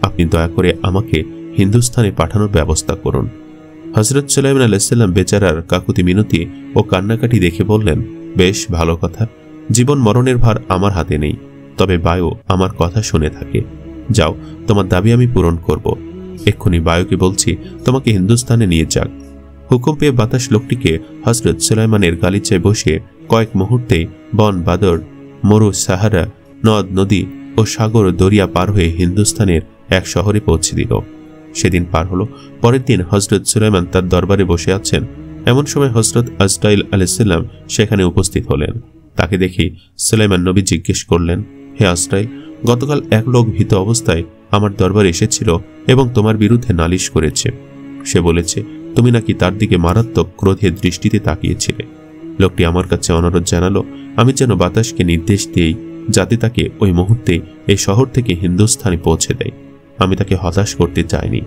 আপনি দয়া করে আমাকে হিন্দুস্তানে পাঠানোর ব্যবস্থা করুন। হযরত সুলাইমান আলাইহিস সালাম বেচারার কাকুতি মিনতি ও কান্নাকাটি দেখে বললেন, বেশ ভালো কথা। জীবন মরণের ভার আমার হাতে নেই, তবে বায়ু আমার কথা শুনে থাকে। যাও, তোমার দাবি আমি পূরণ করব। এক্ষুনি বায়ুকে বলছি তোমাকে হিন্দুস্তানে নিয়ে যাক। হুকুম পেয়ে বাতাস লোকটিকে হযরত সুলাইমানের গালিচায় বসিয়ে কয়েক মুহূর্তেই বন বাদর, মরু, সাহারা, নদ নদী ও সাগর দরিয়া পার হয়ে হিন্দুস্তানের এক শহরে পৌঁছে দিল। সেদিন পার হলো। পরের দিন হযরত সুলাইমান তার দরবারে বসে আছেন। এমন সময় হযরত আজরাইল আলাইহিস সালাম সেখানে উপস্থিত হলেন। তাকে দেখে সুলাইমান নবী জিজ্ঞেস করলেন, হে আজরাইল, গতকাল এক লোক ভীত অবস্থায় আমার দরবারে এসেছিল এবং তোমার বিরুদ্ধে নালিশ করেছে। সে বলেছে তুমি নাকি তার দিকে মারাত্মক ক্রোধের দৃষ্টিতে তাকিয়েছিলে। লোকটি আমার কাছে অনুরোধ জানালো আমি যেন বাতাসকে নির্দেশ দিই যাতে তাকে ওই মুহূর্তে এই শহর থেকে হিন্দুস্থানে পৌঁছে দেয়। আমি তাকে হতাশ করতে চাইনি।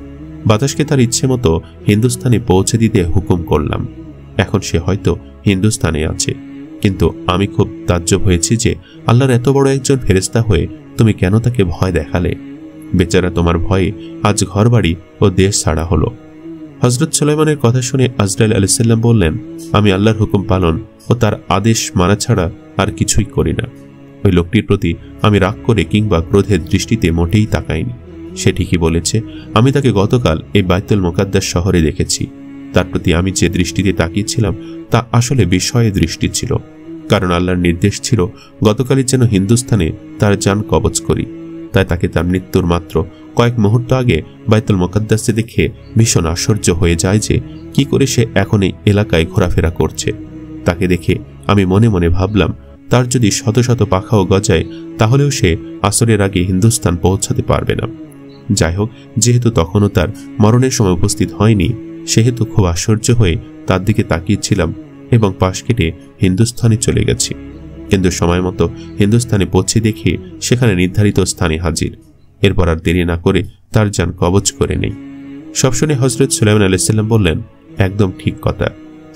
বাতাসকে তার ইচ্ছে মতো হিন্দুস্থানে পৌঁছে দিতে হুকুম করলাম। এখন সে হয়তো হিন্দুস্থানে আছে, কিন্তু আমি খুব তাজ্জব হয়েছি যে আল্লাহর এত বড় একজন ফেরেশতা হয়ে তুমি কেন তাকে ভয় দেখালে? বেচারা তোমার ভয়ে আজ ঘরবাড়ি ও দেশ ছাড়া হলো। হযরত সুলাইমানের কথা শুনে আজরাইল আলাইহিস সালাম বললেন, আমি আল্লাহর হুকুম পালন ও তার আদেশ মানা ছাড়া আর কিছুই করি না। ওই লোকটির প্রতি আমি রাগ করে কিংবা ক্রোধের দৃষ্টিতে মোটেই তাকাইনি। সে ঠিকই বলেছে, আমি তাকে গতকাল এই বাইতুল মুকাদ্দাস শহরে দেখেছি। তার প্রতি আমি যে দৃষ্টিতে তাকিয়েছিলাম তা আসলে বিস্ময়ের দৃষ্টি ছিল, কারণ আল্লাহর নির্দেশ ছিল গতকালই যেন হিন্দুস্থানে তার জান কবজ করি। তাই তাকে তার মৃত্যুর মাত্র কয়েক মুহূর্ত আগে বাইতুল মুকাদ্দাসে দেখে ভীষণ আশ্চর্য হয়ে যায় যে কি করে সে এখন এই এলাকায় ঘোরাফেরা করছে। তাকে দেখে আমি মনে মনে ভাবলাম তার যদি শত শত পাখাও গজায় তাহলেও সে আসরের আগে হিন্দুস্তান পৌঁছাতে পারবে না। যাই হোক, যেহেতু তখনও তার মরণের সময় উপস্থিত হয়নি, সেহেতু খুব আশ্চর্য হয়ে তার দিকে তাকিয়েছিলাম এবং পাশ কেটে হিন্দুস্থানে চলে গেছি। কিন্তু সময় মতো হিন্দুস্তানে পৌঁছে দেখে সেখানে নির্ধারিত স্থানে হাজির। এরপর আর দেরি না করে তার জান কবজ করে নেই। সব শুনে হযরত সুলাইমান আলাইহিস সালাম বললেন, একদম ঠিক কথা।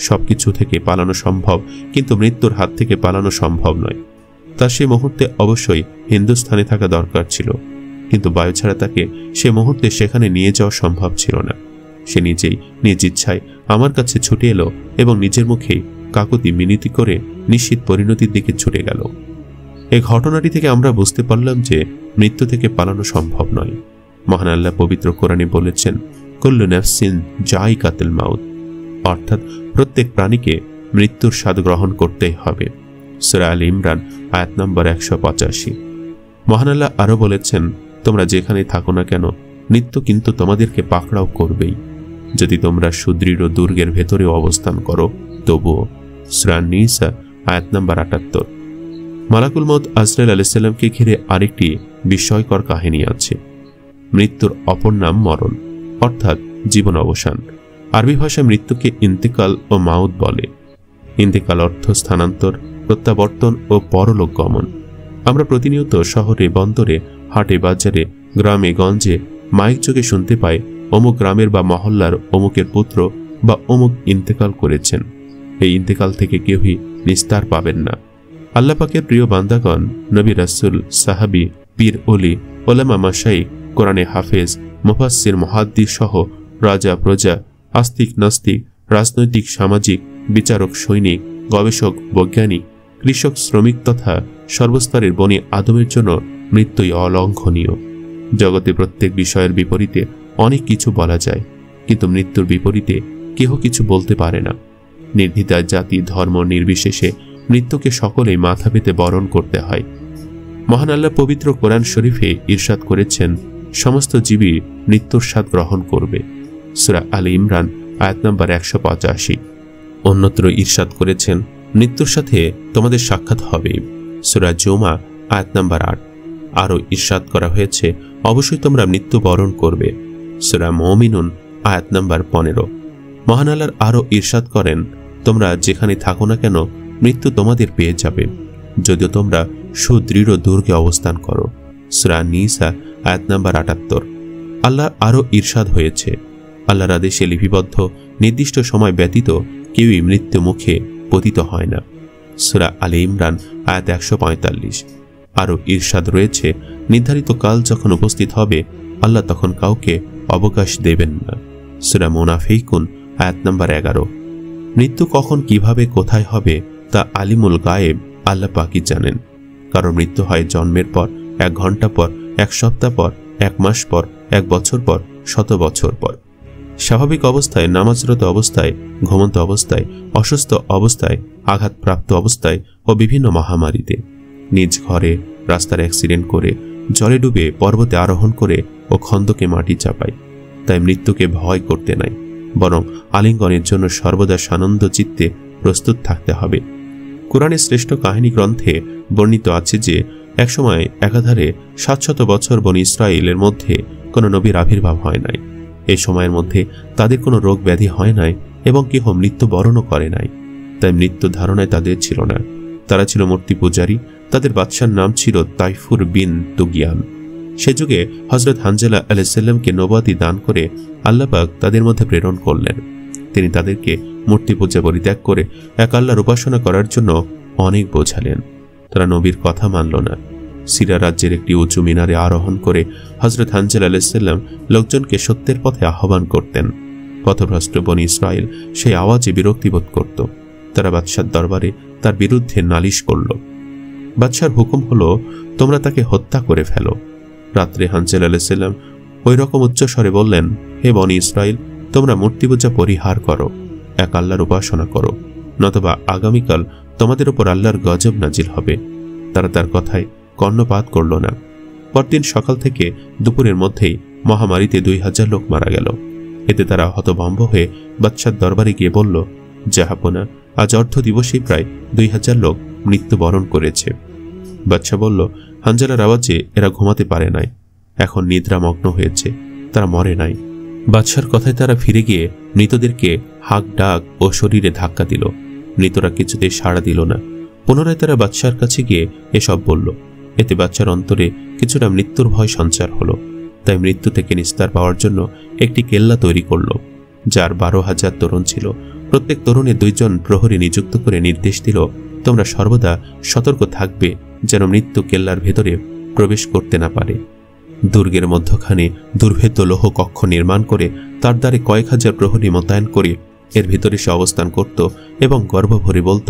সবকিছু থেকে পালানো সম্ভব, কিন্তু মৃত্যুর হাত থেকে পালানো সম্ভব নয়। তার সে মুহূর্তে অবশ্যই হিন্দুস্থানে থাকা দরকার ছিল, কিন্তু বায়ু ছাড়া তাকে সে মুহূর্তে সেখানে নিয়ে যাওয়া সম্ভব ছিল না। সে নিজেই নিজ ইচ্ছায় আমার কাছে ছুটে এলো এবং নিজের মুখে কাকুতি মিনতি করে নিশ্চিত পরিণতির দিকে ছুটে গেল। এই ঘটনাটি থেকে আমরা বুঝতে পারলাম যে মৃত্যু থেকে পালানো সম্ভব নয়। মহান আল্লাহ পবিত্র কোরআনে বলেছেন, কুল্লু নাফসিন যায়িকাতুল মাউত, অর্থাৎ প্রত্যেক প্রাণীকে মৃত্যুর স্বাদ গ্রহণ করতেই হবে। সূরা আল ইমরান আয়াত নম্বর 185। মহান আল্লাহ আরো বলেছেন, তোমরা যেখানে থাকো না কেন মৃত্যু কিন্তু তোমাদেরকে পাকড়াও করবেই, যদি তোমরা সুদৃঢ় দুর্গের ভেতরে অবস্থান করো তবুও। সূরা নিসা আয়াত নম্বর 78। মালাকুল মউত আজরাইল আলাইহিস সালামকে ঘিরে আরেকটি বিস্ময়কর কাহিনী আছে। মৃত্যুর অপর নাম মরণ, অর্থাৎ জীবন অবসান। আরবি ভাষায় মৃত্যুকে ইন্তেকাল ও মাউত বলে। ইন্তেকাল অর্থ স্থানান্তর, প্রত্যাবর্তন ও পরলোক গমন। আমরা প্রতিনিয়ত শহরে, বন্দরে, হাটে বাজারে, গ্রামে গঞ্জে মাইক যোগে শুনতে পাই অমুক গ্রামের বা মহল্লার অমুকের পুত্র বা অমুক ইন্তেকাল করেছেন। এই ইন্তেকাল থেকে কেউই নিস্তার পাবেন না। আল্লাহ পাকের প্রিয় বান্দাগণ, নবী রাসূল, সাহাবী, পীর, ওলি, ওলামা, মাশাইখ, কোরআনে হাফেজ, মুফাসসির, মুহাদ্দিস সহ রাজা, প্রজা, আস্তিক, নাস্তিক, রাজনৈতিক, সামাজিক, বিচারক, সৈনিক, গবেষক, বৈজ্ঞানিক, কৃষক, শ্রমিক তথা সর্বস্তরের বনি আদমের জন্য মৃত্যুই অলঙ্ঘনীয়। জগতে প্রত্যেক বিষয়ের বিপরীতে অনেক কিছু বলা যায়, কিন্তু মৃত্যুর বিপরীতে কেহ কিছু বলতে পারে না। নির্দ্বিধায় জাতি, ধর্ম নির্বিশেষে মৃত্যুকে সকলেই মাথা পেতে বরণ করতে হয়। মহান আল্লাহ পবিত্র কোরআন শরীফে ইরশাদ করেছেন, সমস্ত জীবই মৃত্যুর স্বাদ গ্রহণ করবে। সূরা আল ইমরান আয়াত নম্বর 185। অন্যত্র ইরশাদ করেছেন, মৃত্যুর সাথে তোমাদের সাক্ষাৎ হবে। সূরা জুমা আয়াত নম্বর 8। আরও ইরশাদ করা হয়েছে, অবশ্যই তোমরা মৃত্যু বরণ করবে। সূরা মুমিনুন আয়াত নম্বর 15। মহান আল্লাহ আরও ইরশাদ করেন, তোমরা যেখানে থাকো না কেন মৃত্যু তোমাদের পেয়ে যাবে, যদিও তোমরা সুদৃঢ় দুর্গে অবস্থান করো। সূরা নিসা আয়াত নম্বর 78। আল্লাহ আরও ইরশাদ হয়েছে, আল্লাহর আদেশে লিপিবদ্ধ নির্দিষ্ট সময় ব্যতীত কেউই মৃত্যু মুখে পতিত হয় না। সূরা আল ইমরান আয়াত 145। আরও ইরশাদ রয়েছে, নির্ধারিত কাল যখন উপস্থিত হবে আল্লাহ তখন কাউকে অবকাশ দেবেন না। সূরা মুনাফিকুন আয়াত নম্বর 11। মৃত্যু কখন, কিভাবে, কোথায় হবে তা আলিমুল গায়েব আল্লাহ পাকই জানেন। কারণ মৃত্যু হয় জন্মের পর, 1 ঘন্টা পর, 1 সপ্তাহ পর, 1 মাস পর, 1 বছর পর, 100 বছর পর। স্বাভাবিক অবস্থায়, নামাজরত অবস্থায়, ঘুমন্ত অবস্থায়, অসুস্থ অবস্থায়, আঘাতপ্রাপ্ত অবস্থায় ও বিভিন্ন মহামারীতে, নিজ ঘরে, রাস্তার অ্যাক্সিডেন্ট করে, জলে ডুবে, পর্বতে আরোহণ করে ও খন্দকে মাটি চাপায়। তাই মৃত্যুকে ভয় করতে নাই, বরং আলিঙ্গনের জন্য সর্বদা সানন্দ চিত্তে প্রস্তুত থাকতে হবে। কুরআনের শ্রেষ্ঠ কাহিনী গ্রন্থে বর্ণিত আছে যে একসময় একাধারে 700 বছর বনী ইসরায়েলের মধ্যে কোনো নবীর আবির্ভাব হয় নাই। এই সময়ের মধ্যে তাদের কোনো রোগ ব্যাধি হয় নাই এবং কেহ মৃত্যুবরণও করে নাই। তাই মৃত্যু ধারণায় তাদের ছিল না। তারা ছিল মূর্তি পূজারী। তাদের বাদশার নাম ছিল তাইফুর বিন তুগিয়ান। সে যুগে হযরত হানজালা আলাইহিস সালামকে নবুয়তি দান করে আল্লাহ পাক তাদের মধ্যে প্রেরণ করলেন। তিনি তাদেরকে মূর্তি পূজা পরিত্যাগ করে এক আল্লাহর উপাসনা করার জন্য অনেক বোঝালেন। তারা নবীর কথা মানল না। সিরিয়া রাজ্যের একটি উঁচু মিনারে আরোহণ করে হযরত হানজালা আলাইহিস সালাম লোকজনকে সত্যের পথে আহ্বান করতেন। পথভ্রষ্ট বনী ইসরায়েল সেই আওয়াজে বিরক্তিবোধ করত। তারা বাদশার দরবারে তার বিরুদ্ধে নালিশ করল। বাদশার হুকুম হলো, তোমরা তাকে হত্যা করে ফেলো। রাত্রে হানজালা আলাইহিস সালাম ওই রকম উচ্চস্বরে বললেন, হে বনী ইসরায়েল, তোমরা মূর্তি পূজা পরিহার করো, এক আল্লাহর উপাসনা করো, নতবা আগামীকাল তোমাদের উপর আল্লাহর গজব নাজিল হবে। তারা তার কথায় কর্ণপাত করল না। পরদিন সকাল থেকে দুপুরের মধ্যেই মহামারীতে 2000 লোক মারা গেল। এতে তারা হতভম্ব হয়ে বাদশার দরবারে গিয়ে বলল, জাহাপনা, আজ অর্ধ দিবসেই প্রায় 2000 লোক মৃত্যুবরণ করেছে। বাদশা বলল, হানজালার আওয়াজে এরা ঘুমাতে পারে নাই, এখন নিদ্রামগ্ন হয়েছে, তারা মরে নাই। বাদশার কথায় তারা ফিরে গিয়ে মৃতদেরকে হাঁক ডাক ও শরীরে ধাক্কা দিল। মৃতরা কিছুতেই সাড়া দিল না। পুনরায় তারা বাদশার কাছে গিয়ে এসব বলল। এতে বাদশার অন্তরে কিছুটা মৃত্যুর ভয় সঞ্চার হলো। তাই মৃত্যু থেকে নিস্তার পাওয়ার জন্য একটি কেল্লা তৈরি করল, যার 12,000 তরুণ ছিল। প্রত্যেক তরুণে 2 জন প্রহরী নিযুক্ত করে নির্দেশ দিল, তোমরা সর্বদা সতর্ক থাকবে যেন মৃত্যু কেল্লার ভেতরে প্রবেশ করতে না পারে। দুর্গের মধ্যখানে দুর্ভেদ্য লৌহ কক্ষ নির্মাণ করে তার দ্বারে কয়েক হাজার প্রহরী মোতায়েন করে এর ভিতরে সে অবস্থান করত এবং গর্ব ভরে বলত,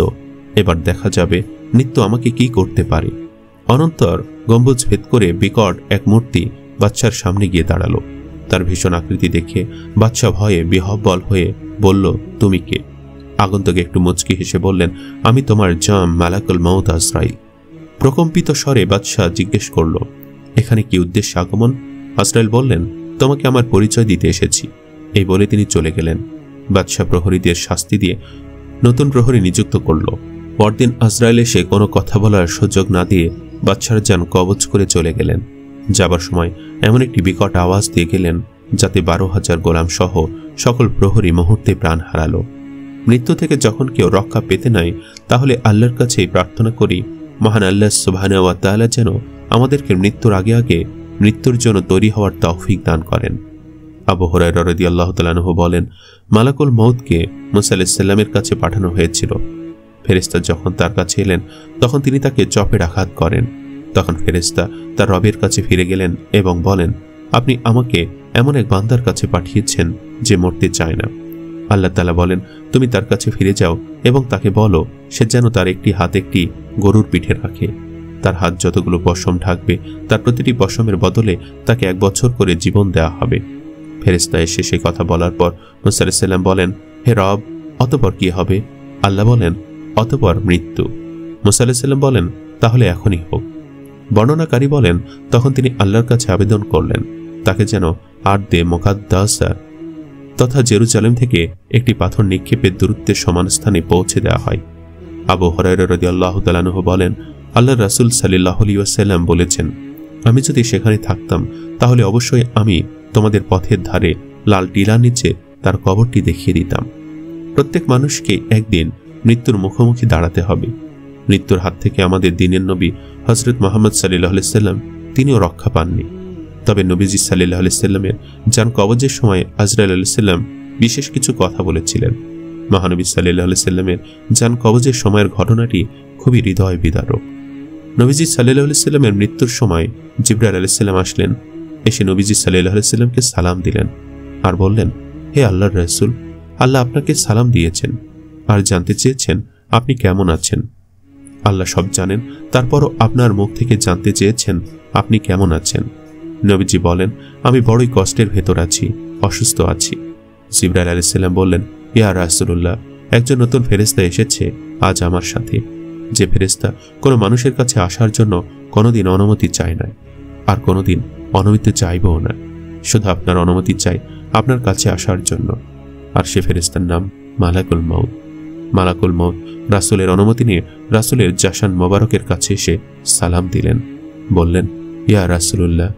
এবার দেখা যাবে মৃত্যু আমাকে কি করতে পারে। অনন্তর গম্বুজ ভেদ করে বিকট এক মূর্তি বাদশার সামনে গিয়ে দাঁড়ালো। তার ভীষণ আকৃতি দেখে বাদশা ভয়ে বিহ্বল হয়ে বলল, তুমি কে? আগন্তুক একটু মুচকি হেসে বললেন, আমি তোমার জাম মালাকুল মউত আজরাইল। প্রকম্পিত স্বরে বাদশা জিজ্ঞেস করল, এখানে কি উদ্দেশ্যে আগমন? আজরাইল বললেন, তোমাকে আমার পরিচয় দিতে এসেছি। এই বলে তিনি চলে গেলেন। বাদশা প্রহরীদের শাস্তি দিয়ে নতুন প্রহরী নিযুক্ত করল। পরদিন আজরাইল এসে কোনো কথা বলার সুযোগ না দিয়ে বাদশার যান কবজ করে চলে গেলেন। যাবার সময় এমন একটি বিকট আওয়াজ দিয়ে গেলেন যাতে 12,000 গোলাম সহ সকল প্রহরী মুহূর্তে প্রাণ হারালো। মৃত্যু থেকে যখন কেউ রক্ষা পেতে নাই, তাহলে আল্লাহর কাছেই প্রার্থনা করি, মহান আল্লাহ সুবহানাহু ওয়া তাআলা যেন আমাদেরকে মৃত্যুর আগে আগে মৃত্যুর জন্য তৈরি হওয়ার তৌফিক দান করেন। আবু হুরায়রা রাদিয়াল্লাহু তাআলা আনহু বলেন, মালাকুল মউতকে মুসা আলাইহিস সালামের কাছে পাঠানো হয়েছিল। ফেরেশতা যখন তার কাছে এলেন তখন তিনি তাকে চপের আঘাত করেন। তখন ফেরেশতা তার রবের কাছে ফিরে গেলেন এবং বলেন, আপনি আমাকে এমন এক বান্দার কাছে পাঠিয়েছেন যে মরতে চায় না। আল্লাহ তাআলা বলেন, তুমি তার কাছে ফিরে যাও এবং তাকে বলো সে যেন তার একটি হাত একটি গরুর পিঠে রাখে। তার হাত যতগুলো পশম ঢাকবে তার প্রতিটি পশমের বদলে তাকে 1 বছর করে জীবন দেওয়া হবে। ফেরেশতা এসে সেই কথা বলার পর মুসা আলাইহিস সালাম বলেন, হে রব, অতঃপর কি হবে? আল্লাহ বলেন, অতঃপর মৃত্যু। মুসা আলাইহিস সালাম বলেন, তাহলে এখনই হোক। বর্ণনাকারী বলেন, তখন তিনি আল্লাহর কাছে আবেদন করলেন তাকে যেন আরদে মুকাদ্দাসা তথা জেরুজালেম থেকে একটি পাথর নিক্ষেপের দূরত্বের সমান স্থানে পৌঁছে দেওয়া হয়। আবু হুরায়রা রাদিয়াল্লাহু তাআলা আনহু বলেন, আল্লাহর রাসূল সাল্লাল্লাহু আলাইহি ওয়াসাল্লাম বলেছেন, আমি যদি সেখানে থাকতাম তাহলে অবশ্যই আমি তোমাদের পথের ধারে লাল টিলার নিচে তার কবরটি দেখিয়ে দিতাম। প্রত্যেক মানুষকে একদিন মৃত্যুর মুখোমুখি দাঁড়াতে হবে। মৃত্যুর হাত থেকে আমাদের দিনের নবী হযরত মুহাম্মদ সাল্লাল্লাহু আলাইহি ওয়াসাল্লাম তিনিও রক্ষা পাননি। তবে নবীজি সাল্লাল্লাহু আলাইহি ওয়াসাল্লামের জান কবজের সময় আজরাইল আলাইহিস সালাম বিশেষ কিছু কথা বলেছিলেন। মহানবী সাল্লাল্লাহু আলাইহি ওয়াসাল্লামের জান কবজের সময়ের ঘটনাটি খুবই হৃদয় বিদারক। নবীজি সাল্লাল্লাহু আলাইহি ওয়াসাল্লামের মৃত্যুর সময় জিবরাইল আলাইহিস সালাম আসলেন। এসে নবীজি সাল্লাল্লাহু আলাইহি ওয়াসাল্লামকে সালাম দিলেন আর বললেন, হে আল্লাহর রাসূল, আল্লাহ আপনাকে সালাম দিয়েছেন আর জানতে চেয়েছেন আপনি কেমন আছেন। আল্লাহ সব জানেন, তারপরও আপনার মুখ থেকে জানতে চেয়েছেন আপনি কেমন আছেন। নবীজি বলেন, আমি বড়ই কষ্টের ভেতর আছি, অসুস্থ আছি। জিবরাইল আলাইহিস সালাম বললেন, ইয়া রাসূলুল্লাহ, একজন নতুন ফেরেশতা এসেছে আজ আমার সাথে, যে ফেরেশতা কোনো মানুষের কাছে আসার জন্য কোনোদিন অনুমতি চায় না, আর কোনোদিন অনুমতি চাইবও না, শুধু আপনার অনুমতি চাই আপনার কাছে আসার জন্য। আর সে ফেরেশতার নাম মালাকুল মউত। মালাকুল মউত রাসূলের অনুমতি নিয়ে রাসূলের জাসান মোবারকের কাছে এসে সালাম দিলেন, বললেন, ইয়া রাসূলুল্লাহ,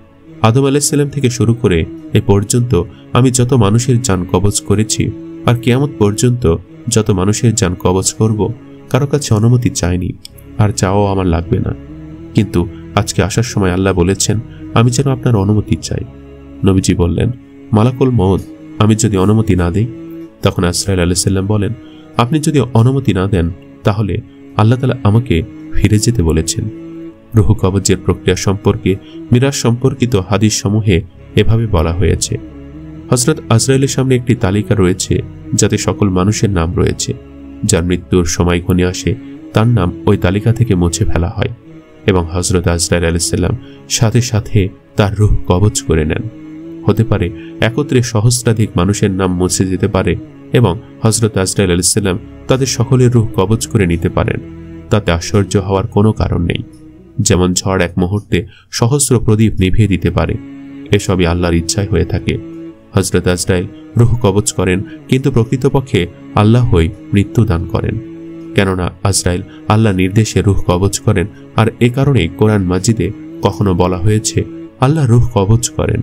আদম আলাইহিস সালাম থেকে শুরু করে এ পর্যন্ত আমি যত মানুষের জান কবজ করেছি আর কিয়ামত পর্যন্ত যত মানুষের জান কবজ করব, কারো কাছে অনুমতি চাইনি, আর চাওয়াও আমার লাগবে না। কিন্তু আজকে আসার সময় আল্লাহ বলেছেন আমি যেন আপনার অনুমতি চাই। নবীজি বললেন, মালাকুল মউত, আমি যদি অনুমতি না দেই? তখন আজরাইল আলাইহিস সালাম বলেন, আপনি যদি অনুমতি না দেন তাহলে আল্লাহ তাআলা আমাকে ফিরে যেতে বলেছেন। রূহ কবজের প্রক্রিয়া সম্পর্কে মিরাজ সম্পর্কিত হাদিস সমূহে এভাবে বলা হয়েছে, হযরত আজরাইলের সামনে একটি তালিকা রয়েছে যাতে সকল মানুষের নাম রয়েছে। যার মৃত্যুর সময় ঘনিয়ে আসে তার নাম ওই তালিকা থেকে মুছে ফেলা হয় এবং হযরত আজরাইল আলাইহিস সালাম সাথে সাথে তার রূহ কবজ করে নেন। হতে পারে একত্রে সহস্রাধিক মানুষের নাম মুছে যেতে পারে এবং হযরত আজরাইল আলাইহিস সালাম তাদের সকলের রূহ কবজ করে নিতে পারেন। তাতে আশ্চর্য হওয়ার কোনো কারণ নেই। যেমন ঝড় এক মুহূর্তে সহস্র প্রদীপ নিভিয়ে দিতে পারে, এসবই আল্লাহর ইচ্ছায় হয়ে থাকে। হযরত আজরাইল রূহ কবজ করেন, কিন্তু প্রকৃতপক্ষে আল্লাহই মৃত্যু দান করেন, কেননা আজরাইল আল্লাহ নির্দেশে রূহ কবজ করেন। আর এ কারণেই কোরআন মাজিদে কখনো বলা হয়েছে আল্লাহ রূহ কবজ করেন,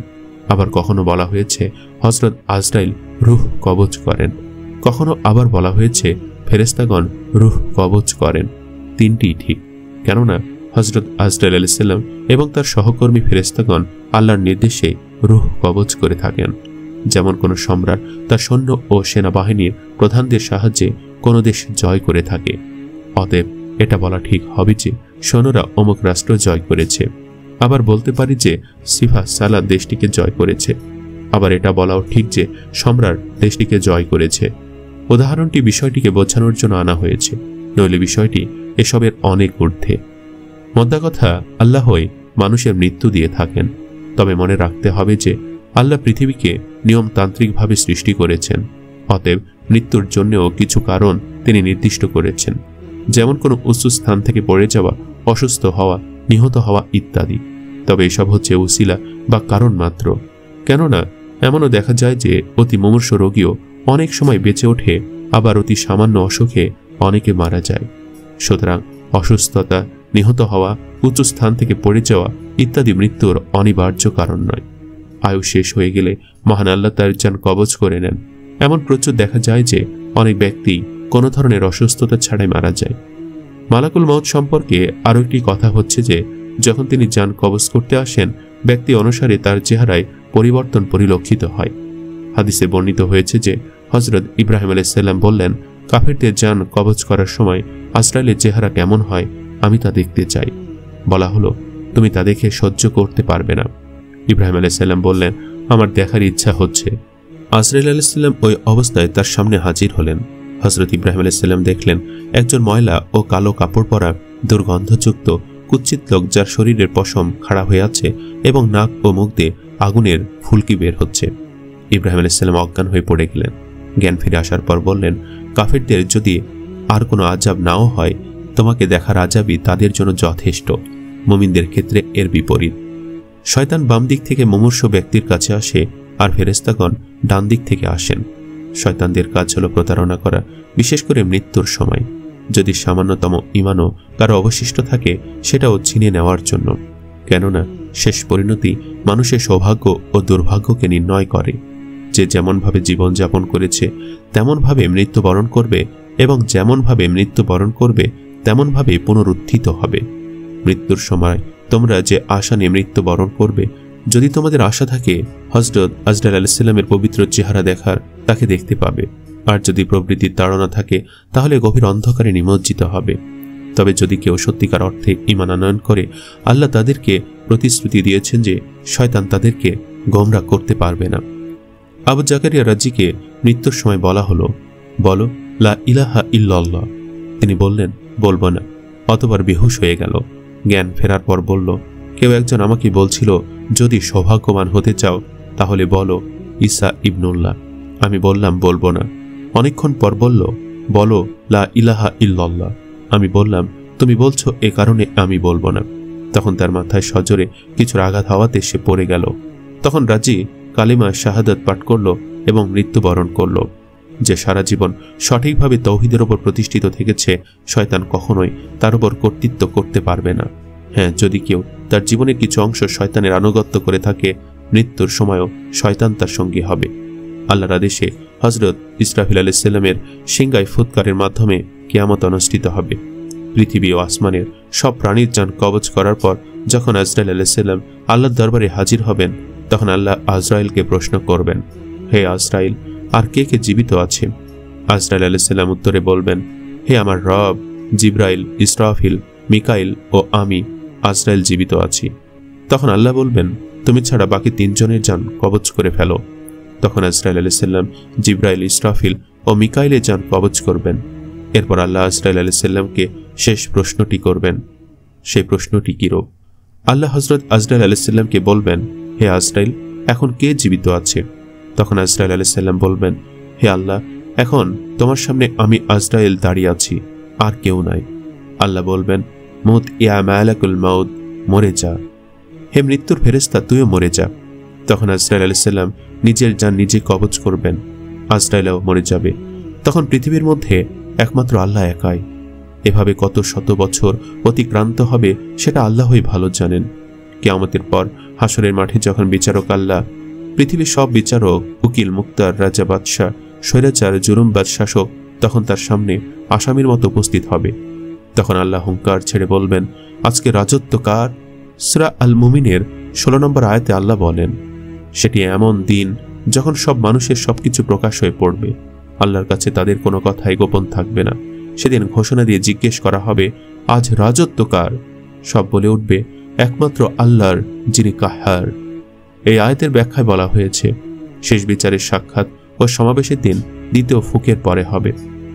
আবার কখনো বলা হয়েছে হযরত আজরাইল রূহ কবজ করেন, কখনো আবার বলা হয়েছে ফেরেশতাগণ রূহ কবজ করেন। তিনটিই ঠিক, কেননা হযরত আজরাইল আলাইহিস সালাম এবং তার সহকর্মী ফেরেশতাগণ আল্লাহর নির্দেশে রূহ কবজ করে থাকেন। যেমন কোনো সম্রাট তার সৈন্য ও সেনাবাহিনীর প্রধানদের সাহায্যে কোনো দেশ জয় করে থাকে, অতএব এটা বলা ঠিক হবে যে সৈন্যরা অমুক রাষ্ট্র জয় করেছে। আবার বলতে পারি যে সিফা সালাদ দেশটিকে জয় করেছে, আবার এটা বলাও ঠিক যে সম্রাট দেশটিকে জয় করেছে। উদাহরণটি বিষয়টিকে বোঝানোর জন্য আনা হয়েছে, নইলে বিষয়টি এসবের অনেক ঊর্ধ্বে। মোদ্দা কথা, আল্লাহই মানুষের মৃত্যু দিয়ে থাকেন। তবে মনে রাখতে হবে যে আল্লাহ পৃথিবীকে নিয়মতান্ত্রিকভাবে সৃষ্টি করেছেন, অতএব মৃত্যুর জন্যও কিছু কারণ তিনি নির্দিষ্ট করেছেন, যেমন কোনো উঁচু স্থান থেকে পড়ে যাওয়া, অসুস্থ হওয়া, নিহত হওয়া ইত্যাদি। তবে এসব হচ্ছে উসিলা বা কারণ মাত্র, কেননা এমনও দেখা যায় যে অতি মুমূর্ষ রোগীও অনেক সময় বেঁচে ওঠে, আবার অতি সামান্য অসুখে অনেকে মারা যায়। সুতরাং অসুস্থতা, নিহত হওয়া, উঁচু স্থান থেকে পড়ে যাওয়া ইত্যাদি মৃত্যুর অনিবার্য কারণ নয়। আয়ু শেষ হয়ে গেলে মহান আল্লাহ তার জান কবজ করে নেন। এমন প্রচুর দেখা যায় যে অনেক ব্যক্তি কোনো ধরনের অসুস্থতা ছাড়াই মারা যায়। মালাকুল মউত সম্পর্কে আরও একটি কথা হচ্ছে যে যখন তিনি জান কবজ করতে আসেন, ব্যক্তি অনুসারে তার চেহারায় পরিবর্তন পরিলক্ষিত হয়। হাদিসে বর্ণিত হয়েছে যে হযরত ইব্রাহিম আলাইহিস সালাম বললেন, কাফেরদের জান কবজ করার সময় আজরাইলের চেহারা কেমন হয় আমি তা দেখতে চাই। বলা হলো, তুমি তা দেখে সহ্য করতে পারবে না। ইব্রাহিম আলাইহিস সালাম বললেন, আমার দেখার ইচ্ছা হচ্ছে। আজরাইল আলাইহিস সালাম ওই অবস্থায় তার সামনে হাজির হলেন। হযরত ইব্রাহিম আলাইহিস সালাম দেখলেন একজন ময়লা ও কালো কাপড় পরা দুর্গন্ধযুক্ত কুৎসিত লোক, যার শরীরের পশম খাড়া হয়ে আছে এবং নাক ও মুখ দিয়ে আগুনের ফুলকি বের হচ্ছে। ইব্রাহিম আলাইহিস সালাম অজ্ঞান হয়ে পড়ে গেলেন। জ্ঞান ফিরে আসার পর বললেন, কাফেরদের যদি আর কোনো আযাব নাও হয়, তোমাকে দেখার আযাবই তাদের জন্য যথেষ্ট। মুমিনদের ক্ষেত্রে এর বিপরীত। শয়তান বাম দিক থেকে মুমূর্ষ ব্যক্তির কাছে আসে, আর ফেরেশতাগণ ডান দিক থেকে আসেন। শয়তানদের কাজ হলো প্রতারণা করা, বিশেষ করে মৃত্যুর সময়। যদি সামান্যতম ঈমানও কারো অবশিষ্ট থাকে, সেটাও ছিনিয়ে নেওয়ার জন্য, কেননা শেষ পরিণতি মানুষের সৌভাগ্য ও দুর্ভাগ্যকে নির্ণয় করে। যে যেমনভাবে জীবনযাপন করেছে তেমনভাবে মৃত্যুবরণ করবে, এবং যেমনভাবে মৃত্যুবরণ করবে তেমনভাবে পুনরুত্থিত হবে। মৃত্যুর সময় তোমরা যে আশা নিয়ে মৃত্যুবরণ করবে, যদি তোমাদের আশা থাকে হযরত আজরাইল আলাইহিস সালামের পবিত্র চেহারা দেখার, তাকে দেখতে পাবে। আর যদি প্রবৃত্তির তাড়না থাকে, তাহলে গভীর অন্ধকারে নিমজ্জিত হবে। তবে যদি কেউ সত্যিকার অর্থে ঈমান আনয়ন করে, আল্লাহ তাদেরকে প্রতিশ্রুতি দিয়েছেন যে শয়তান তাদেরকে গোমরাহ করতে পারবে না। আবু জাকারিয়া রাজিকে মৃত্যুর সময় বলা হলো, বলো লা ইলাহা ইল্লাল্লাহ। তিনি বললেন, বলবো না। অতবার বেহুশ হয়ে গেল। জ্ঞান ফেরার পর বলল, কেউ একজন আমাকে বলছিল, যদি সৌভাগ্যবান হতে চাও তাহলে বলো ঈসা ইবনুল্লাহ। আমি বললাম, বলবো না। অনেকক্ষণ পর বলল, বলো লা ইলাহা ইল্লাল্লাহ। আমি বললাম, তুমি বলছো এ কারণে আমি বলবো না। তখন তার মাথায় সজোরে কিছুর আঘাত হওয়াতে সে পড়ে গেল। তখন রাজি কালিমা শাহাদাত পাঠ করল এবং মৃত্যুবরণ করল। যে সারা জীবন সঠিকভাবে তৌহিদের ওপর প্রতিষ্ঠিত থেকেছে, শয়তান কখনোই তার উপর কর্তৃত্ব করতে পারবে না। হ্যাঁ, যদি কেউ তার জীবনের কিছু অংশ শয়তানের আনুগত্য করে থাকে, মৃত্যুর সময়ও শয়তান তার সঙ্গী হবে। আল্লাহর আদেশে হযরত ইসরাফিল আলাইহিস সালামের সিংগায় ফুৎকারের মাধ্যমে কিয়ামত অনুষ্ঠিত হবে। পৃথিবী ও আসমানের সব প্রাণীর জান কবজ করার পর যখন আজরাইল আলাইহিস সালাম আল্লাহর দরবারে হাজির হবেন, তখন আল্লাহ আজরাইলকে প্রশ্ন করবেন, হে আজরাইল, আর কে কে জীবিত আছে? আজরাইল আলাইহিস সালাম উত্তরে বলবেন, হে আমার রব, জিবরাইল, ইসরাফিল, মিকাইল ও আমি আজরাইল জীবিত আছি। তখন আল্লাহ বলবেন, তুমি ছাড়া বাকি 3 জনের জান কবজ করে ফেলো। তখন আজরাইল আলাইহিস সালাম জিবরাইল, ইসরাফিল ও মিকাইলের জান কবজ করবেন। এরপর আল্লাহ আজরাইল আলাইহিস সালামকে শেষ প্রশ্নটি করবেন। সেই প্রশ্নটি কিরূপ? আল্লাহ হযরত আজরাইল আলাইহিস সালামকে বলবেন, হে আজরাইল, এখন কে জীবিত আছে? তখন আজরাইল আলাইহিস সালাম বলবেন, হে আল্লাহ, এখন তোমার সামনে আমি আজরাইল দাঁড়িয়ে আছি, আর কেউ নাই। আল্লাহ বলবেন, মুত ইয়া মালাকুল মাউত, মরে যা। হে মৃত্যুর ফেরেশতা, তুইও মরে যা। তখন আজরাইল আলাইহিস সালাম নিজের জান নিজে কবজ করবেন। আজরাইলও মরে যাবে। তখন পৃথিবীর মধ্যে একমাত্র আল্লাহ একাই। এভাবে কত শত বছর অতিক্রান্ত হবে সেটা আল্লাহই ভালো জানেন। কিয়ামতের পর হাসরের মাঠে যখন বিচারক আল্লাহ পৃথিবীর সব বিচারক, উকিল, মুক্তার, রাজা, বাদশাহ, স্বৈরাচার, জুলুমবাজ শাসক তখন তার সামনে আসামির মতো উপস্থিত হবে। তখন আল্লাহ হুঙ্কার ছেড়ে বলবেন, আজকে রাজত্ব কার? সূরা আল মুমিনের 16 নম্বর আয়াতে আল্লাহ বলেন, সেটি এমন দিন যখন সব মানুষের সবকিছু প্রকাশ হয়ে পড়বে। আল্লাহর কাছে তাদের কোনো কথাই গোপন থাকবে না। সেদিন ঘোষণা দিয়ে জিজ্ঞেস করা হবে, আজ রাজত্ব কার? সব বলে উঠবে, একমাত্র আল্লাহর, যিনি কাহ্হার। এই আয়াতের ব্যাখ্যায় বলা হয়েছে, শেষ বিচারের সাক্ষাৎ ও সমাবেশের দিন দ্বিতীয় ফুকের পরে হবে।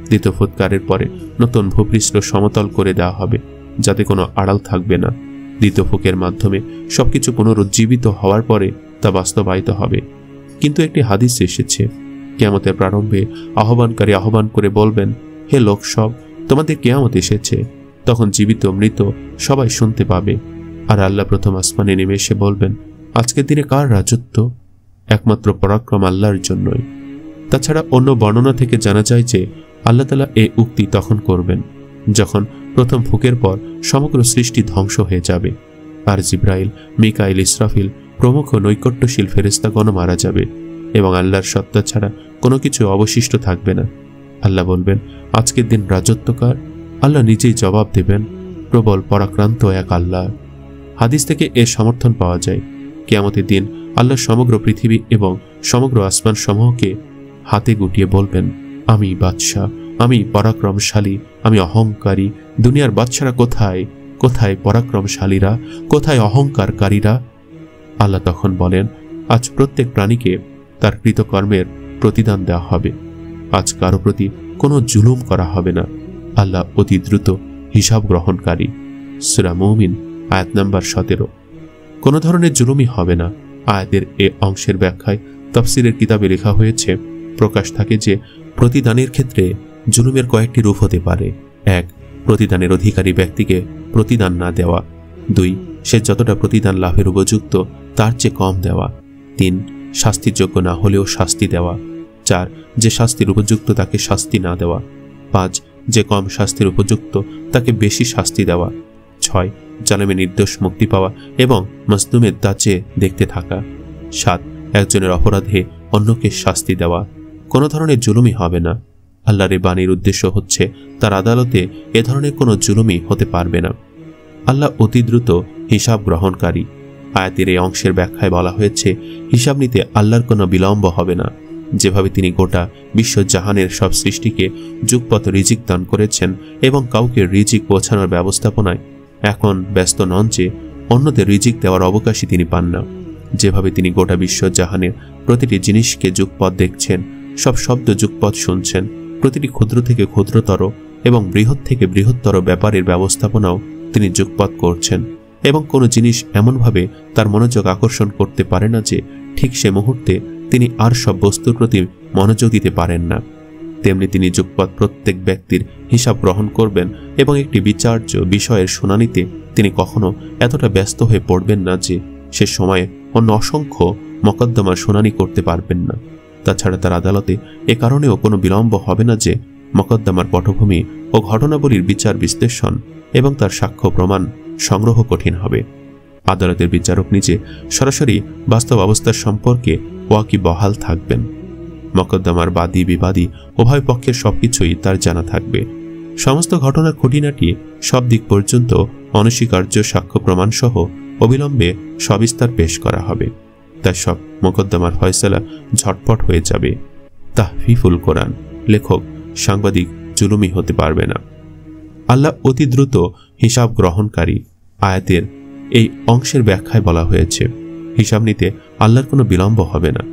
দ্বিতীয় ফুৎকারের পরে নতুন ভূপৃষ্ঠ সমতল করে দেওয়া হবে, যাতে কোনো আড়াল থাকবে না। দ্বিতীয় ফুকের মাধ্যমে সবকিছু পুনরুজ্জীবিত হওয়ার পরে তা বাস্তবায়িত হবে। কিন্তু একটি হাদিস এসেছে, কিয়ামতের প্রারম্ভে আহ্বানকারী আহ্বান করে বলবেন, হে লোক সব, তোমাদের কিয়ামত এসেছে। তখন জীবিত মৃত সবাই শুনতে পাবে। আর আল্লাহ প্রথম আসমানে নেমে এসে বলবেন, আজকের দিনে কার রাজত্ব? একমাত্র পরাক্রম আল্লাহর জন্যই। তাছাড়া অন্য বর্ণনা থেকে জানা যায় যে আল্লাহ তাআলা এই উক্তি তখন করবেন যখন প্রথম ফুকের পর সমগ্র সৃষ্টি ধ্বংস হয়ে যাবে, আর জিবরাইল, মিকাইল, ইসরাফিল প্রমুখ নৈকট্যশীল ফেরেশতাগণ মারা যাবে এবং আল্লাহর সত্তা ছাড়া কোনো কিছু অবশিষ্ট থাকবে না। আল্লাহ বলবেন, আজকের দিন রাজত্ব কার? আল্লাহ নিজেই জবাব দেবেন, প্রবল পরাক্রান্ত এক আল্লাহ। হাদিস থেকে এর সমর্থন পাওয়া যায়। কিয়ামতের দিন আল্লাহ সমগ্র পৃথিবী এবং সমগ্র আসমান সমূহকে হাতে গুটিয়ে বলবেন, আমি বাদশাহ, আমি পরাক্রমশালী, আমি অহংকারী। দুনিয়ার বাদশারা কোথায়? কোথায় পরাক্রমশালীরা? কোথায় অহংকারকারীরা? আল্লাহ তখন বলেন, আজ প্রত্যেক প্রাণীকে তার কৃতকর্মের প্রতিদান দেওয়া হবে। আজ কারো প্রতি কোনো জুলুম করা হবে না। আল্লাহ অতি দ্রুত হিসাব গ্রহণকারী। সূরা মুমিন আয়াত নাম্বার 17। কোনো ধরনের জুলুমই হবে না। আয়াতের এ অংশের ব্যাখ্যায় তাফসীরের কিতাবে লেখা হয়েছে, প্রকাশ থাকে যে প্রতিদানের ক্ষেত্রে জুলুমের কয়েকটি রূপ হতে পারে। 1. প্রতিদানের অধিকারী ব্যক্তিকে প্রতিদান না দেওয়া। 2. সে যতটা প্রতিদান লাভের উপযুক্ত তার চেয়ে কম দেওয়া। 3. শাস্তির যোগ্য না হলেও শাস্তি দেওয়া। 4. যে শাস্তির উপযুক্ত তাকে শাস্তি না দেওয়া। 5. যে কম শাস্তির উপযুক্ত তাকে বেশি শাস্তি দেওয়া। 6. জালেমে নির্দোষ মুক্তি পাওয়া এবং মাজলুমের দাঁচে দেখতে থাকা। 7. একজনের অপরাধে অন্যকে শাস্তি দেওয়া। কোনো ধরনের জুলুমই হবে না। আল্লাহর এই বাণীর উদ্দেশ্য হচ্ছে তার আদালতে এ ধরনের কোনো জুলুমই হতে পারবে না। আল্লাহ অতি দ্রুত হিসাব গ্রহণকারী। আয়াতের এই অংশের ব্যাখ্যায় বলা হয়েছে, হিসাব নিতে আল্লাহর কোনো বিলম্ব হবে না। যেভাবে তিনি গোটা বিশ্ব জাহানের সব সৃষ্টিকে যুগপৎ রিজিক দান করেছেন এবং কাউকে রিজিক পৌঁছানোর ব্যবস্থাপনায় এখন ব্যস্ত নন যে অন্যদের রিজিক দেওয়ার অবকাশই তিনি পান না, যেভাবে তিনি গোটা বিশ্ব জাহানের প্রতিটি জিনিসকে যুগপৎ দেখছেন, সব শব্দ যুগপৎ শুনছেন, প্রতিটি ক্ষুদ্র থেকে ক্ষুদ্রতর এবং বৃহৎ থেকে বৃহত্তর ব্যাপারের ব্যবস্থাপনাও তিনি যুগপৎ করছেন এবং কোনো জিনিস এমনভাবে তার মনোযোগ আকর্ষণ করতে পারে না যে ঠিক সে মুহূর্তে তিনি আর সব বস্তুর প্রতি মনোযোগ দিতে পারেন না, তেমনি তিনি যুগপৎ প্রত্যেক ব্যক্তির হিসাব গ্রহণ করবেন এবং একটি বিচার্য বিষয়ের শুনানিতে তিনি কখনো এতটা ব্যস্ত হয়ে পড়বেন না যে সে সময়ে অন্য অসংখ্য মকদ্দমার শুনানি করতে পারবেন না। তাছাড়া তার আদালতে এ কারণেও কোনো বিলম্ব হবে না যে মকদ্দমার পটভূমি ও ঘটনাবলীর বিচার বিশ্লেষণ এবং তার সাক্ষ্য প্রমাণ সংগ্রহ কঠিন হবে। আদালতের বিচারক নিজে সরাসরি বাস্তব অবস্থার সম্পর্কে ওয়াকিবহাল থাকবেন। মকদ্দমার বাদী বিবাদী উভয় পক্ষের সবকিছুই তার জানা থাকবে। সমস্ত ঘটনার খুঁটিনাটি সব দিক পর্যন্ত অনস্বীকার্য সাক্ষ্য প্রমাণ সহ অবিলম্বে সবিস্তার পেশ করা হবে। তাই সব মোকদ্দমার ফয়সালা ঝটপট হয়ে যাবে। তাহফিফুল কোরআন। লেখক সাংবাদিক জুলুমি হতে পারবে না। আল্লাহ অতি দ্রুত হিসাব গ্রহণকারী। আয়াতের এই অংশের ব্যাখ্যায় বলা হয়েছে, হিসাব নিতে আল্লাহর কোনো বিলম্ব হবে না।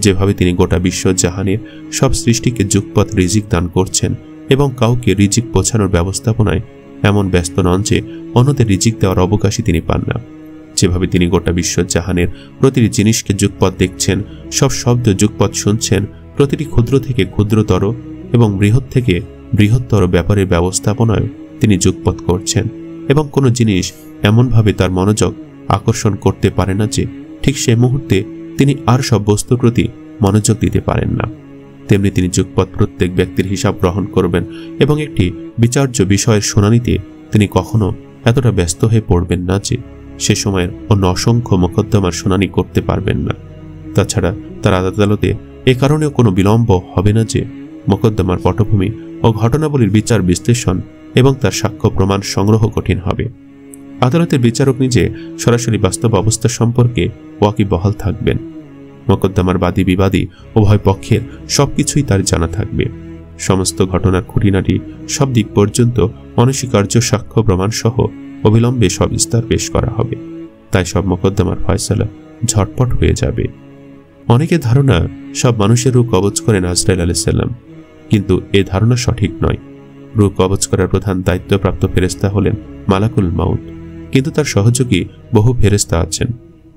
যেভাবে তিনি গোটা বিশ্ব জাহানের সব সৃষ্টিকে যুগপৎ রিজিক দান করছেন এবং কাউকে রিজিক পৌঁছানোর ব্যবস্থাপনায় এমন ব্যস্ত নন যে অন্যদের রিজিক দেওয়ার অবকাশই তিনি পান না, যেভাবে তিনি গোটা বিশ্ব জাহানের প্রতিটি জিনিসকে যুগপৎ দেখছেন, সব শব্দ যুগপৎ শুনছেন, প্রতিটি ক্ষুদ্র থেকে ক্ষুদ্রতর এবং বৃহৎ থেকে বৃহত্তর ব্যাপারের ব্যবস্থাপনায় তিনি যুগপৎ করছেন এবং কোনো জিনিস এমনভাবে তার মনোযোগ আকর্ষণ করতে পারে না যে ঠিক সে মুহূর্তে তিনি আর সব বস্তুর প্রতি মনোযোগ দিতে পারেন না। তেমনি তিনি যুগপৎ প্রত্যেক ব্যক্তির হিসাব গ্রহণ করবেন এবং একটি বিচার্য বিষয়ের শুনানিতে তিনি কখনো এতটা ব্যস্ত হয়ে পড়বেন না যে সে সময়ের অন্য অসংখ্য মোকদ্দমার শুনানি করতে পারবেন না। তাছাড়া তার আদালতে এ কারণেও কোনো বিলম্ব হবে না যে মোকদ্দমার পটভূমি ও ঘটনাবলীর বিচার বিশ্লেষণ এবং তার সাক্ষ্য প্রমাণ সংগ্রহ কঠিন হবে। আদালতের বিচারক নিজে সরাসরি বাস্তব অবস্থা সম্পর্কে ওয়াকিবহাল থাকবেন। মোকদ্দমার বাদী বিবাদী উভয় পক্ষের সবকিছুই তার জানা থাকবে। সমস্ত ঘটনার খুঁটিনাটি সব দিক পর্যন্ত অনস্বীকার্য সাক্ষ্য প্রমাণ সহ অবিলম্বে সবিস্তার পেশ করা হবে। তাই সব মোকদ্দমার ফয়সালা ঝটপট হয়ে যাবে। অনেকের ধারণা সব মানুষের রূহ কবজ করেন আজরাইল আলাইহিস সালাম, কিন্তু এ ধারণা সঠিক নয়। রূহ কবজ করার প্রধান দায়িত্বপ্রাপ্ত ফেরেশতা হলেন মালাকুল মাউত, কিন্তু তার সহযোগী বহু ফেরেশতা আছেন।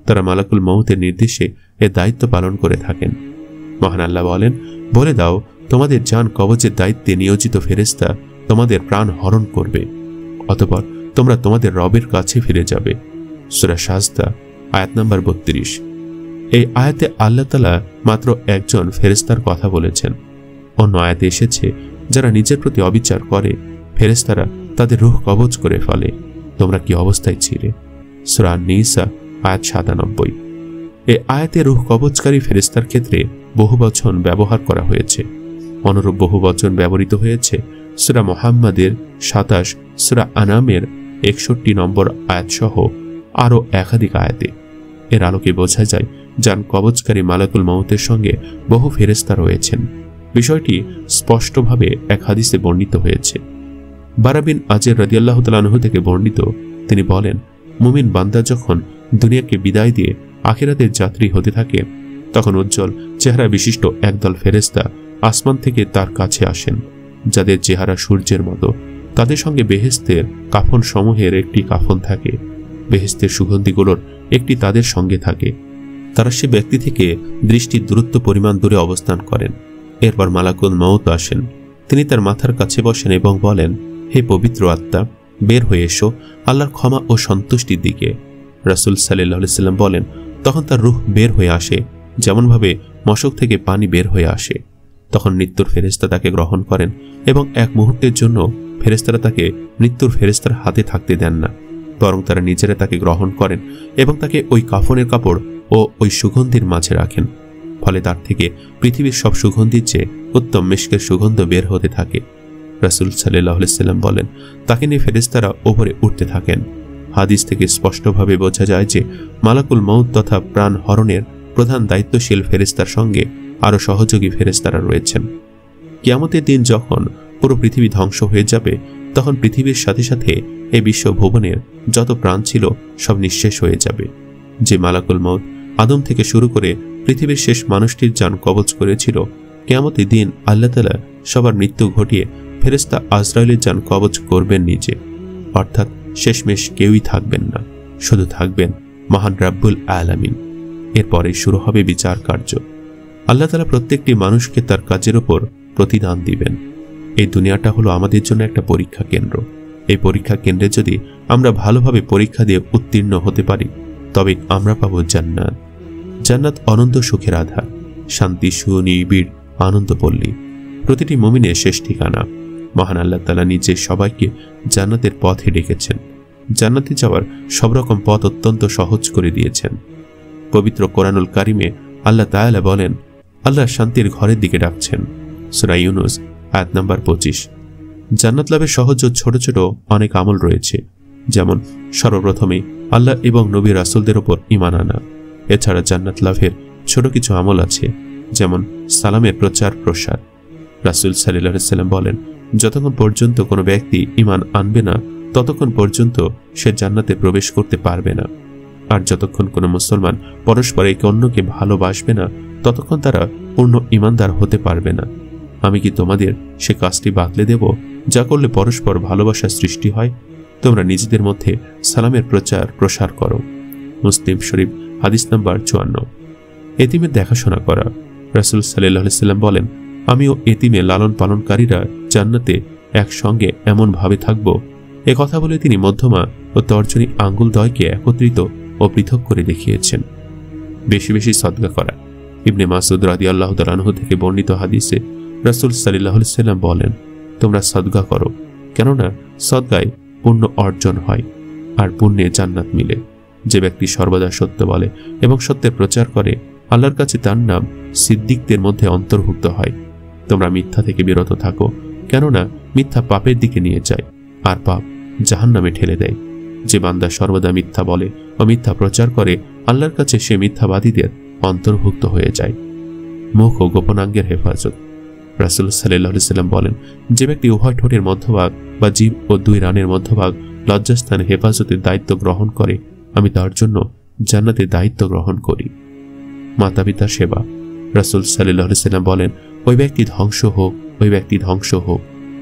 তারা মালাকুল মাউতের নির্দেশে এ দায়িত্ব পালন করে থাকেন। মহান আল্লাহ বলেন, বলে দাও তোমাদের জান কবজের দায়িত্বে নিয়োজিত ফেরেশতা তোমাদের প্রাণ হরণ করবে, অতঃপর তোমরা তোমাদের রবের কাছে ফিরে যাবে। সূরা সাজদা আয়াত নম্বর 32। এই আয়াতে আল্লাহ তাআলা মাত্র একজন ফেরেশতার কথা বলেছেন। অন্য আয়াতে এসেছে, যারা নিজের প্রতি অবিচার করে ফেরেশতারা তাদের রূহ কবজ করে ফেলে, তোমরা কি অবস্থায় ছিলে? সূরা নিসা আয়াত 97। এই আয়াতে রূহ কবজকারী ফেরেশতার ক্ষেত্রে বহুবচন ব্যবহার করা হয়েছে। অনুরূপ বহুবচন ব্যবহৃত হয়েছে সূরা মুহাম্মাদের 27, সূরা আনামের 61 নম্বর আয়াত সহ আরও একাধিক আয়াতে। এর আলোকে বোঝা যায় জান কবজকারী মালাকুল মাউতের সঙ্গে বহু ফেরেশতা রয়েছেন। বিষয়টি স্পষ্টভাবে এক হাদিসে বর্ণিত হয়েছে। বারা বিন আজের রাদিয়াল্লাহু তাআলা আনহু থেকে বর্ণিত, তিনি বলেন, মুমিন বান্দা যখন দুনিয়াকে বিদায় দিয়ে আখিরাতের যাত্রী হতে থাকে, তখন উজ্জ্বল চেহারা বিশিষ্ট একদল ফেরেশতা আসমান থেকে তার কাছে আসেন, যাদের চেহারা সূর্যের মতো। তাদের সঙ্গে বেহেশতের কাফন সমূহের একটি কাফন থাকে, বেহেশতের সুগন্ধিগুলোর একটি তাদের সঙ্গে থাকে। তারা সে ব্যক্তি থেকে দৃষ্টির দূরত্ব পরিমাণ দূরে অবস্থান করেন। এরপর মালাকুল মাউত আসেন, তিনি তার মাথার কাছে বসেন এবং বলেন, হে পবিত্র আত্মা, বের হয়ে এসো আল্লাহর ক্ষমা ও সন্তুষ্টির দিকে। রাসূল সাল্লাল্লাহু আলাইহি ওয়াসাল্লাম বলেন, তখন তার রূহ বের হয়ে আসে যেমনভাবে মশক থেকে পানি বের হয়ে আসে। তখন মৃত্যুর ফেরেশতা তাকে গ্রহণ করেন এবং এক মুহূর্তের জন্য ফেরেশতারা তাকে মৃত্যুর ফেরেশতার হাতে থাকতে দেন না, বরং তারা নিজেরা তাকে গ্রহণ করেন এবং তাকে ওই কাফনের কাপড় ও ওই সুগন্ধির মাঝে রাখেন। ফলে তার থেকে পৃথিবীর সব সুগন্ধির চেয়ে উত্তম মিশকের সুগন্ধ বের হতে থাকে। রাসূল সাল্লাল্লাহু আলাইহি ওয়াসাল্লাম বলেন, তাকে নিয়ে ফেরেশতারা উপরে উঠতে থাকেন। হাদিস থেকে স্পষ্টভাবে বোঝা যায় যে মালাকুল মাউত তথা প্রাণ হরণের প্রধান দায়িত্বশীল ফেরেশতার সঙ্গে আরও সহযোগী ফেরেশতারা রয়েছেন। কিয়ামতের দিন যখন পুরো পৃথিবী ধ্বংস হয়ে যাবে, তখন পৃথিবীর সাথে সাথে এই বিশ্ব ভুবনের যত প্রাণ ছিল সব নিঃশেষ হয়ে যাবে। যে মালাকুল মাউত আদম থেকে শুরু করে পৃথিবীর শেষ মানুষটির জান কবজ করেছিল, কিয়ামতের দিন আল্লাহ তাআলা সবার মৃত্যু ঘটিয়ে ফেরেশতা আজরাইলের জান কবজ করবেন নিজে। অর্থাৎ শেষমেশ কেউই থাকবেন না, শুধু থাকবেন মহান রাব্বুল আলামিন। এরপরে শুরু হবে বিচার কার্য। আল্লাহ তাআলা প্রত্যেকটি মানুষকে তার কাজের উপর প্রতিদান দিবেন। এই দুনিয়াটা হলো আমাদের জন্য একটা পরীক্ষা কেন্দ্র। এই পরীক্ষা কেন্দ্রে যদি আমরা ভালোভাবে পরীক্ষা দিয়ে উত্তীর্ণ হতে পারি, তবে আমরা পাবো জান্নাত। জান্নাত অনন্ত সুখের আধার, শান্তি, সুনিবিড় আনন্দপল্লী, প্রতিটি মুমিনের শেষ ঠিকানা। মহান আল্লাহ তাআলা নিজে সবাইকে জান্নাতের পথে ডেকেছেন। জান্নাতে যাওয়ার সব রকম পথ অত্যন্ত সহজ করে দিয়েছেন। পবিত্র কোরআনুল কারিমে আল্লাহ তাআলা বলেন, আল্লাহ শান্তির ঘরের দিকে ডাকছেন। সূরা ইউনূস আয়াত নাম্বার 25। জান্নাত লাভের সহজ ও ছোট ছোট অনেক আমল রয়েছে, যেমন সর্বপ্রথমে আল্লাহ এবং নবী রাসূলদের উপর ঈমান আনা। এছাড়া জান্নাত লাভের ছোট কিছু আমল আছে, যেমন সালামের প্রচার প্রসার। রাসূল সাল্লাল্লাহু আলাইহি ওয়াসাল্লাম বলেন, যতক্ষণ পর্যন্ত কোনো ব্যক্তি ঈমান আনবে না, ততক্ষণ পর্যন্ত সে জান্নাতে প্রবেশ করতে পারবে না। আর যতক্ষণ কোনো মুসলমান পরস্পর একে অন্যকে ভালোবাসবে না, ততক্ষণ তারা পূর্ণ ঈমানদার হতে পারবে না। আমি কি তোমাদের সে কাজটি বাতলে দেব, যা করলে পরস্পর ভালোবাসা সৃষ্টি হয়? তোমরা নিজেদের মধ্যে সালামের প্রচার প্রসার করো। মুসলিম শরীফ হাদিস নাম্বার 54। এতিমের দেখাশোনা করা। রাসূল সাল্লাল্লাহু আলাইহি ওয়াসাল্লাম বলেন, আমিও এতিমে লালন পালনকারীরা জান্নাতে একসঙ্গে এমন ভাবে থাকব। এ কথা বলে তিনি মধ্যমা ও তর্জনী আঙ্গুলদ্বয়কে একত্রিত ও পৃথক করে দেখিয়েছেন। বেশি বেশি সদকা করা। ইবনে মাসউদ রাদিয়াল্লাহু তাআলা আনহু থেকে বর্ণিত হাদিসে রাসূল সাল্লাল্লাহু আলাইহি ওয়াসাল্লাম বলেন, তোমরা সদকা করো, কেননা সদকায় পুণ্য অর্জন হয় আর পুণ্যে জান্নাত মিলে। যে ব্যক্তি সর্বদা সত্য বলে এবং সত্যের প্রচার করে, আল্লাহর কাছে তার নাম সিদ্দিকদের মধ্যে অন্তর্ভুক্ত হয়। তোমরা মিথ্যা থেকে বিরত থাকো, কেননা মিথ্যা পাপের দিকে নিয়ে যায় আর পাপ জাহান্নামে ঠেলে দেয়। যে বান্দা সর্বদা মিথ্যা বলে ও মিথ্যা প্রচার করে, আল্লাহর কাছে সে মিথ্যাবাদীদের অন্তর্ভুক্ত হয়ে যায়। মুখ ও গোপনাঙ্গের হেফাজত। রাসূল সাল্লাল্লাহু আলাইহি ওয়াসাল্লাম বলেন, যে ব্যক্তি উভয় ঠোঁটের মধ্যভাগ বা জিভ ও দুই রানের মধ্যভাগ লজ্জাস্থানে হেফাজতের দায়িত্ব গ্রহণ করে, আমি তার জন্য জান্নাতের দায়িত্ব গ্রহণ করি। মাতা পিতার সেবা। রাসূল সাল্লাল্লাহু আলাইহি ওয়াসাল্লাম বলেন, ওই ব্যক্তি ধ্বংস হোক, ওই ব্যক্তি ধ্বংস হোক।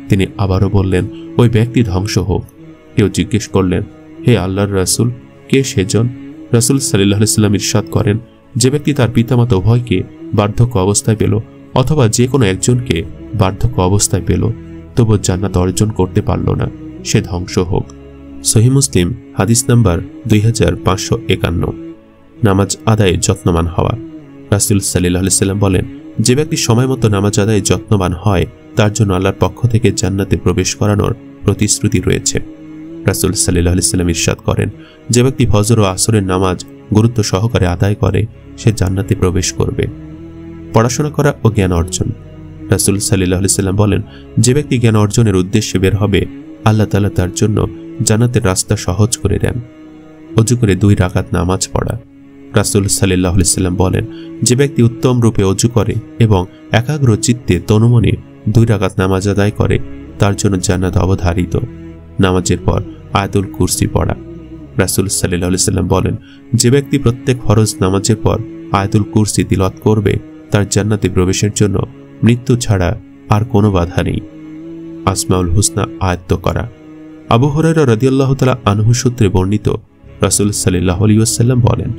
তিনি আবারও বললেন, ওই ব্যক্তি ধ্বংস হোক। কেউ জিজ্ঞেস করলেন, হে আল্লাহর রাসূল, কে সেজন? রাসূল সাল্লাল্লাহু আলাইহি ওয়াসাল্লাম ইরশাদ করেন, যে ব্যক্তি তার পিতামাতা উভয়কে বার্ধক্য অবস্থায় পেল অথবা যে কোনো একজনকে বার্ধক্য অবস্থায় পেল, তবু জান্নাত অর্জন করতে পারল না, সে ধ্বংস হোক। সহিহ মুসলিম হাদিস নাম্বার 2551। নামাজ আদায়ে যত্নবান হওয়া। রাসূল সাল্লাল্লাহু আলাইহি ওয়াসাল্লাম বলেন, যে ব্যক্তি সময় মতো নামাজ আদায়ে যত্নবান হয়, তার জন্য আল্লাহর পক্ষ থেকে জান্নাতে প্রবেশ করানোর প্রতিশ্রুতি রয়েছে। রাসূল সাল্লাল্লাহু আলাইহি ওয়াসাল্লাম ইরশাদ করেন, যে ব্যক্তি ফজর ও আসরের নামাজ গুরুত্ব সহকারে আদায় করে, সে জান্নাতে প্রবেশ করবে। পড়াশোনা করা ও জ্ঞান অর্জন। রাসূল সাল্লাল্লাহু আলাইহি ওয়াসাল্লাম বলেন, যে ব্যক্তি জ্ঞান অর্জনের উদ্দেশ্যে বের হবে, আল্লাহ তাআলা তার জন্য জান্নাতের রাস্তা সহজ করে দেন। ওযু করে 2 রাকাত নামাজ পড়া। রাসূল সাল্লাল্লাহু আলাইহি ওয়াসাল্লাম বলেন, যে ব্যক্তি উত্তম রূপে ওযু করে এবং একাগ্র চিত্তে তনুমনে 2 রাকাত নামাজ আদায় করে, তার জন্য জান্নাত অবধারিত। নামাজের পর আয়াতুল কুরসি পড়া। রাসূল সাল্লাল্লাহু আলাইহি ওয়াসাল্লাম বলেন, যে ব্যক্তি প্রত্যেক ফরজ নামাজের পর আয়াতুল কুরসি তিলাওয়াত করবে, তার জান্নাতে প্রবেশের জন্য মৃত্যু ছাড়া আর কোনো বাধা নেই। আসমাউল হুসনা আয়ত্ত করা। আবু হুরায়রা রাদিয়াল্লাহু তাআলা আনহু সূত্রে বর্ণিত, রাসূল সাল্লাল্লাহু আলাইহি ওয়াসাল্লাম বলেন,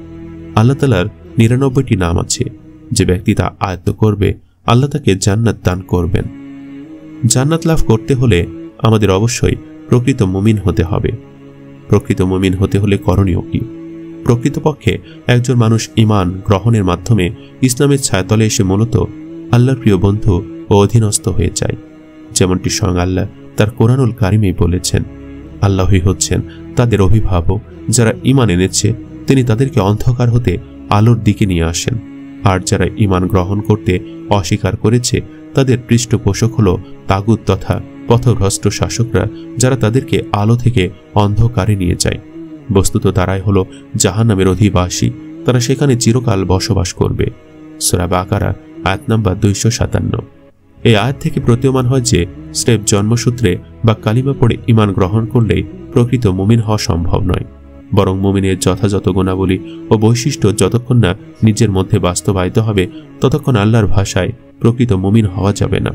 আল্লাহ তাআলার 99টি নাম আছে, যে ব্যক্তি তা আয়ত্ত করবে, আল্লাহ তাকে জান্নাত দান করবেন। জান্নাত লাভ করতে হলে আমাদের অবশ্যই প্রকৃত মুমিন হতে হবে। প্রকৃত মুমিন হতে হলে করণীয় কি? প্রকৃতপক্ষে একজন মানুষ ঈমান গ্রহণের মাধ্যমে ইসলামের ছায়াতলে এসে মূলত আল্লাহর প্রিয় বন্ধু ও অধীনস্থ হয়ে যায়। যেমনটি স্বয়ং আল্লাহ তার কোরআনুল কারিমে বলেছেন, আল্লাহই হচ্ছেন তাদের অভিভাবক, যারা ঈমান এনেছে তিনি তাদেরকে অন্ধকার হতে আলোর দিকে নিয়ে আসেন। আর যারা ঈমান গ্রহণ করতে অস্বীকার করেছে, তাদের পৃষ্ঠপোষক হল তাগুত তথা পথভ্রষ্ট শাসকরা, যারা তাদেরকে আলো থেকে অন্ধকারে নিয়ে যায়। বস্তুত তারাই হল জাহান্নামের অধিবাসী, তারা সেখানে চিরকাল বসবাস করবে। সূরা বাকারা আয়াত নাম্বার 257। এই আয়াত থেকে প্রতীয়মান হয় যে স্রেফ জন্মসূত্রে বা কালিমা পড়ে ঈমান গ্রহণ করলেই প্রকৃত মুমিন হওয়া সম্ভব নয়, বরং মুমিনের যথাযথ গুণাবলী ও বৈশিষ্ট্য যতক্ষণ না নিজের মধ্যে বাস্তবায়িত হবে, ততক্ষণ আল্লাহর ভাষায় প্রকৃত মুমিন হওয়া যাবে না।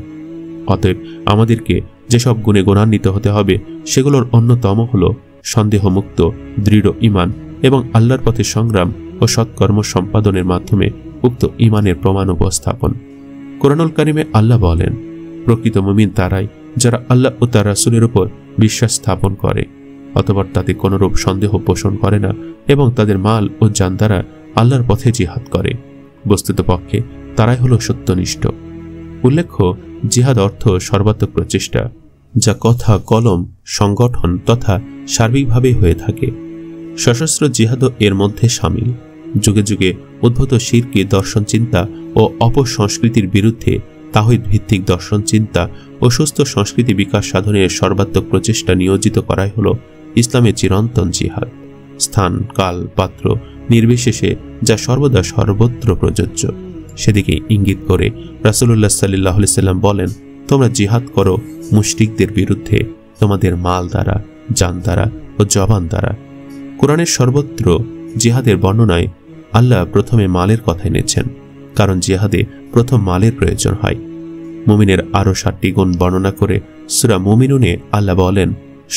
অতএব আমাদেরকে যেসব গুণে গুণান্বিত হতে হবে, সেগুলোর অন্যতম হল সন্দেহমুক্ত দৃঢ় ঈমান এবং আল্লাহর পথে সংগ্রাম ও সৎকর্ম সম্পাদনের মাধ্যমে উক্ত ঈমানের প্রমাণ উপস্থাপন। কোরআনুল কারিমে আল্লাহ বলেন, প্রকৃত মুমিন তারাই যারা আল্লাহ ও তার রাসূলের উপর বিশ্বাস স্থাপন করে, অতঃপর তাতে কোনরূপ সন্দেহ পোষণ করে না এবং তাদের মাল ও জান দ্বারা আল্লাহর পথে জিহাদ করে। বস্তুতপক্ষে তারাই হলো সত্যনিষ্ঠ। উল্লেখ্য, জিহাদ অর্থ সর্বাত্মক প্রচেষ্টা, যা কথা, কলম, সংগঠন তথা সার্বিকভাবে হয়ে থাকে। সশস্ত্র জিহাদও এর মধ্যে শামিল। যুগে যুগে উদ্ভূত শিরকি দর্শন চিন্তা ও অপসংস্কৃতির বিরুদ্ধে তাওহীদ ভিত্তিক দর্শন চিন্তা ও সুস্থ সংস্কৃতি বিকাশ সাধনের সর্বাত্মক প্রচেষ্টা নিয়োজিত করাই হল ইসলামের চিরন্তন জিহাদ। স্থান, কাল, পাত্র নির্বিশেষে যা সর্বদা সর্বত্র প্রযোজ্য, সেদিকে ইঙ্গিত করে রাসূলুল্লাহ সাল্লাল্লাহু আলাইহি সাল্লাম বলেন, তোমরা জিহাদ করো মুশরিকদের বিরুদ্ধে তোমাদের মাল দ্বারা, জান দ্বারা ও জবান দ্বারা। কোরআনের সর্বত্র জিহাদের বর্ণনায় আল্লাহ প্রথমে মালের কথা এনেছেন, কারণ জিহাদে প্রথম মালের প্রয়োজন হয়। মুমিনের আরও 7টি গুণ বর্ণনা করে সূরা মুমিনুনে আল্লাহ বলেন,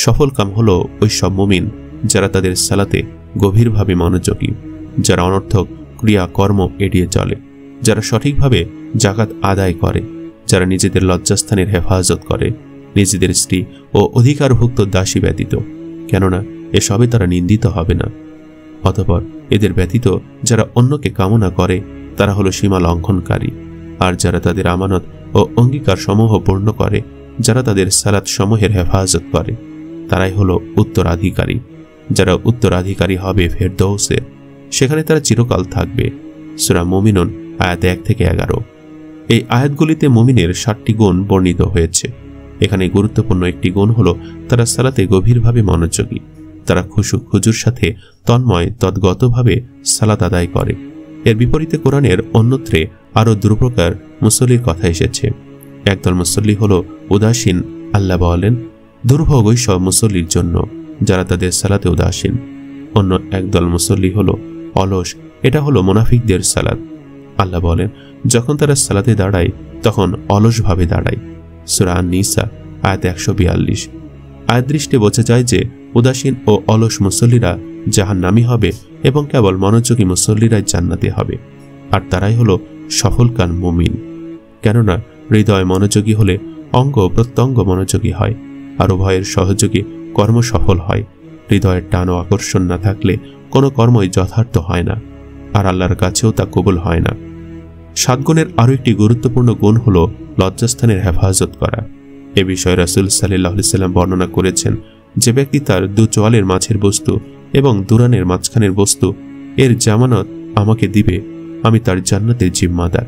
সফল কাম হলো ওই সব মুমিন যারা তাদের সালাতে গভীরভাবে মনোযোগী, যারা অনর্থক ক্রিয়া কর্ম এড়িয়ে চলে, যারা সঠিকভাবে যাকাত আদায় করে, যারা নিজেদের লজ্জাস্থানের হেফাজত করে, নিজেদের স্ত্রী ও অধিকারভুক্ত দাসী ব্যতীত, কেননা এসবে তারা নিন্দিত হবে না। অতঃপর এদের ব্যতীত যারা অন্যকে কামনা করে তারা হলো সীমা লঙ্ঘনকারী। আর যারা তাদের আমানত ও অঙ্গীকার সমূহ পূর্ণ করে, যারা তাদের সালাত সমূহের হেফাজত করে, তারাই হলো উত্তরাধিকারী। যারা উত্তরাধিকারী হবে ফেরদৌসে, সেখানে তারা চিরকাল থাকবে। সূরা মুমিনুন আয়াত 1 থেকে 11। এই আয়াতগুলিতে মুমিনের 7টি গুণ বর্ণিত হয়েছে। এখানে গুরুত্বপূর্ণ একটি গুণ হলো তারা সালাতে গভীরভাবে মনোযোগী। তারা খুশু খুজুর সাথে তন্ময় তদ্গতভাবে সালাত আদায় করে। এর বিপরীতে কোরআনের অন্যত্রে আরও দুপ্রকার মুসল্লির কথা এসেছে। একদল মুসল্লি হলো উদাসীন। আল্লাহ বলেন, দুর্ভোগ ওই সব মুসল্লির জন্য যারা তাদের সালাতে উদাসীন। অন্য একদল মুসল্লি হলো অলস। এটা হলো মুনাফিকদের সালাত। আল্লাহ বলেন, যখন তারা সালাতে দাঁড়ায় তখন অলসভাবে দাঁড়ায়। সূরা আন-নিসা আয়াত 142। আয়াত দৃষ্টে বোঝা যায় যে উদাসীন ও অলস মুসল্লিরা জাহান্নামী হবে এবং কেবল মনোযোগী মুসল্লিরাই জান্নাতে হবে। আর তারাই হলো সফলকাম মুমিন। কেননা হৃদয় মনোযোগী হলে অঙ্গ প্রত্যঙ্গ মনোযোগী হয়, আর উভয়ের সহযোগী কর্ম সফল হয়। হৃদয়ের টান ও আকর্ষণ না থাকলে কোনো কর্মই যথার্থ হয় না, আর আল্লাহর কাছেও তা কবুল হয় না। 7 গুণের আরও একটি গুরুত্বপূর্ণ গুণ হল লজ্জাস্থানের হেফাজত করা। এ বিষয়ে রাসূল সাল্লাল্লাহু আলাইহি সাল্লাম বর্ণনা করেছেন, যে ব্যক্তি তার 2 চোয়ালের মাঝের বস্তু এবং দুরানের মাঝখানের বস্তু এর জামানত আমাকে দিবে, আমি তার জান্নাতের জিম্মাদার।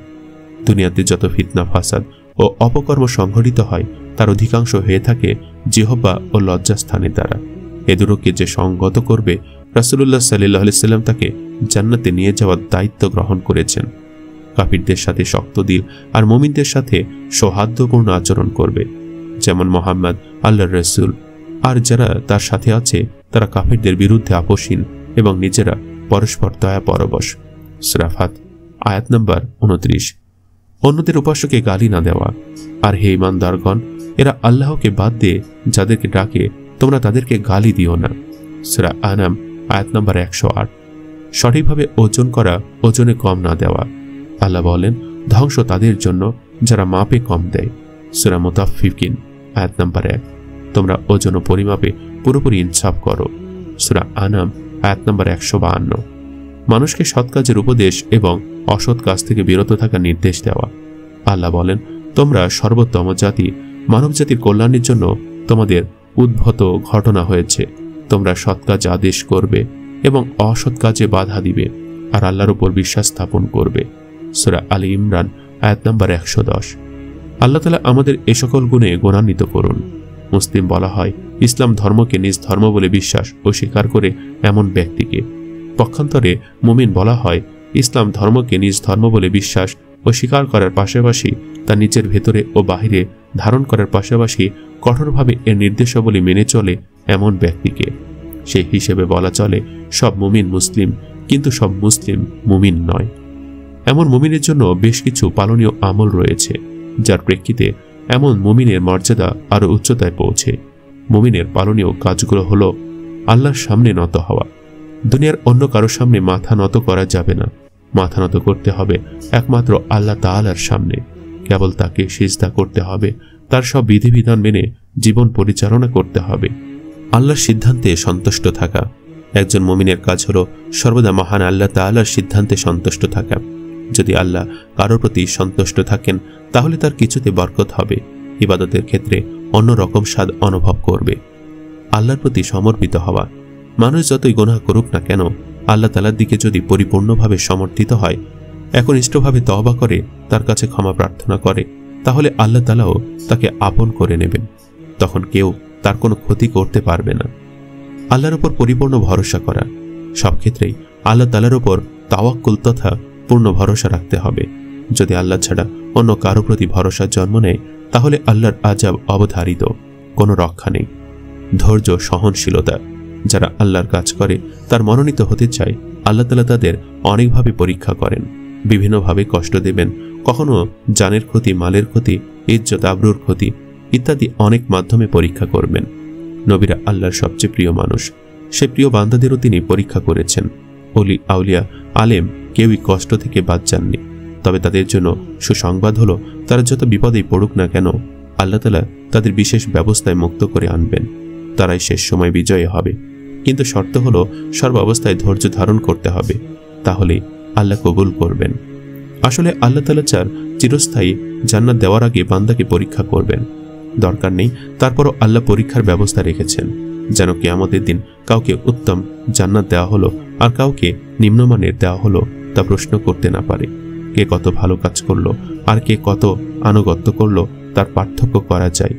দুনিয়াতে যত ফিতনা, ফাসাদ ও অপকর্ম সংঘটিত হয় তার অধিকাংশ হয়ে থাকে জিহ্বা ও লজ্জাস্থানের দ্বারা। এ দুটোকে যে সংগত করবে, রাসূলুল্লাহ সাল্লাল্লাহু আলাইহি সাল্লাম তাকে জান্নাতে নিয়ে যাওয়ার দায়িত্ব গ্রহণ করেছেন। কাফিরদের সাথে শক্ত দিল আর মুমিনদের সাথে সৌহার্দ্যপূর্ণ আচরণ করবে, যেমন মুহাম্মদ আল্লাহর রাসূল। আর যারা তার সাথে আছে তারা কাফিরদের বিরুদ্ধে আপোষহীন এবং নিজেরা পরস্পর দয়া পরবশ। সূরা ফাত আয়াত নম্বর 29। অন্যদের উপাস্যকে গালি না দেওয়া। আর হে ঈমানদারগণ, এরা আল্লাহকে বাদ দিয়ে যাদেরকে ডাকে তোমরা তাদেরকে গালি দিও না। সূরা আনাম আয়াত নম্বর 108। সঠিকভাবে ওজন করা, ওজনে কম না দেওয়া। আল্লাহ বলেন, ধ্বংস তাদের জন্য যারা মাপে কম দেয়। সূরা মুতাফফিফিন আয়াত নম্বর 1। তোমরা ওজন ও পরিমাপে পুরোপুরি ইনসাফ করো। সূরা আনাম আয়াত নম্বর 152। মানুষকে সৎ কাজের উপদেশ এবং অসৎ কাজ থেকে বিরত থাকার নির্দেশ দেওয়া। আল্লাহ বলেন, তোমরা সর্বোত্তম জাতি, মানব জাতির কল্যাণের জন্য তোমাদের উদ্ভূত ঘটনা হয়েছে। তোমরা সৎ কাজ আদেশ করবে এবং অসৎ কাজে বাধা দিবে, আর আল্লাহর উপর বিশ্বাস স্থাপন করবে। সূরা আলী ইমরান আয়াত নম্বর 110। আল্লাহ তাআলা আমাদের এ সকল গুণে গুণান্বিত করুন। মুসলিম বলা হয় ইসলাম ধর্মকে নিজ ধর্ম বলে বিশ্বাস ও স্বীকার করে এমন ব্যক্তিকে। পক্ষান্তরে মুমিন বলা হয় ইসলাম ধর্মকে নিজ ধর্ম বলে বিশ্বাস ও স্বীকার করার পাশাপাশি তা নিজের ভেতরে ও বাহিরে ধারণ করার পাশাপাশি কঠোরভাবে এর নির্দেশাবলী মেনে চলে এমন ব্যক্তিকে। সেই হিসেবে বলা চলে সব মুমিন মুসলিম, কিন্তু সব মুসলিম মুমিন নয়। এমন মুমিনের জন্য বেশ কিছু পালনীয় আমল রয়েছে, যার প্রেক্ষিতে এমন মুমিনের মর্যাদা আরও উচ্চতায় পৌঁছে। মুমিনের পালনীয় কাজগুলো হলো আল্লাহর সামনে নত হওয়া। দুনিয়ার অন্য কারোর সামনে মাথা নত করা যাবে না। মাথা নত করতে হবে একমাত্র আল্লাহ তাআলার সামনে। কেবল তাকে সিজদা করতে হবে, তার সব বিধিবিধান মেনে জীবন পরিচালনা করতে হবে। আল্লাহর সিদ্ধান্তে সন্তুষ্ট থাকা। একজন মুমিনের কাজ হলো সর্বদা মহান আল্লাহ তাআলার সিদ্ধান্তে সন্তুষ্ট থাকা। যদি আল্লাহ কারোর প্রতি সন্তুষ্ট থাকেন তাহলে তার কিছুতে বরকত হবে, ইবাদতের ক্ষেত্রে অন্যরকম স্বাদ অনুভব করবে। আল্লাহর প্রতি সমর্পিত হওয়া। মানুষ যতই গুনাহ করুক না কেন, আল্লাহ তাআলার দিকে যদি পরিপূর্ণভাবে সমর্পিত হয়, একনিষ্ঠভাবে তওবা করে, তার কাছে ক্ষমা প্রার্থনা করে, তাহলে আল্লাহ তাআলাও তাকে আপন করে নেবেন। তখন কেউ তার কোনো ক্ষতি করতে পারবে না। আল্লাহর উপর পরিপূর্ণ ভরসা করা। সব ক্ষেত্রেই আল্লাহ তাআলার উপর তাওয়াক্কুল তথা পূর্ণ ভরসা রাখতে হবে। যদি আল্লাহ ছাড়া অন্য কারো প্রতি ভরসা জন্ম নেয় তাহলে আল্লাহর আযাব অবধারিত, কোনো রক্ষা নেই। ধৈর্য, সহনশীলতা। যারা আল্লাহর কাজ করে, তার মনোনীত হতে চায়, আল্লাহ তাআলা তাদের অনেকভাবে পরীক্ষা করেন, বিভিন্নভাবে কষ্ট দেবেন। কখনো জানের ক্ষতি, মালের ক্ষতি, ইজ্জত আবরুর ক্ষতি ইত্যাদি অনেক মাধ্যমে পরীক্ষা করবেন। নবীরা আল্লাহর সবচেয়ে প্রিয় মানুষ, সে প্রিয় বান্দাদেরও তিনি পরীক্ষা করেছেন। ওলি, আউলিয়া, আলেম কেউই কষ্ট থেকে বাদ যাননি। তবে তাদের জন্য সুসংবাদ হলো, তারা যত বিপদেই পড়ুক না কেন, আল্লাহ তাআলা তাদের বিশেষ ব্যবস্থায় মুক্ত করে আনবেন। তারাই শেষ সময় বিজয়ী হবে। কিন্তু শর্ত হলো সর্বাবস্থায় ধৈর্য ধারণ করতে হবে, তাহলে আল্লাহ কবুল করবেন। আসলে আল্লাহ তাআলা চার চিরস্থায়ী জান্নাত দেওয়ার আগে বান্দাকে পরীক্ষা করবেন। দরকার নেই, তারপরও আল্লাহ পরীক্ষার ব্যবস্থা রেখেছেন, যেন কিয়ামতের দিন কাউকে উত্তম জান্নাত দেওয়া হলো আর কাউকে নিম্নমানের দেওয়া হলো তা প্রশ্ন করতে না পারে। কে কত ভালো কাজ করলো আর কে কত আনুগত্য করলো তার পার্থক্য করা যায়।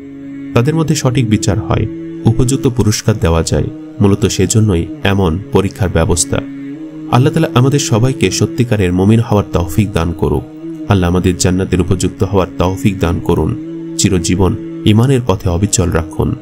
তাদের মধ্যে সঠিক বিচার হয়, উপযুক্ত পুরস্কার দেওয়া যায়। মূলত সেজন্যই এমন পরীক্ষার ব্যবস্থা। আল্লাহ তাআলা আমাদের সবাইকে সত্যিকারের মুমিন হওয়ার তৌফিক দান করুক। আল্লাহ আমাদের জান্নাতের উপযুক্ত হওয়ার তৌফিক দান করুন। চিরজীবন ঈমানের পথে অবিচল রাখুন।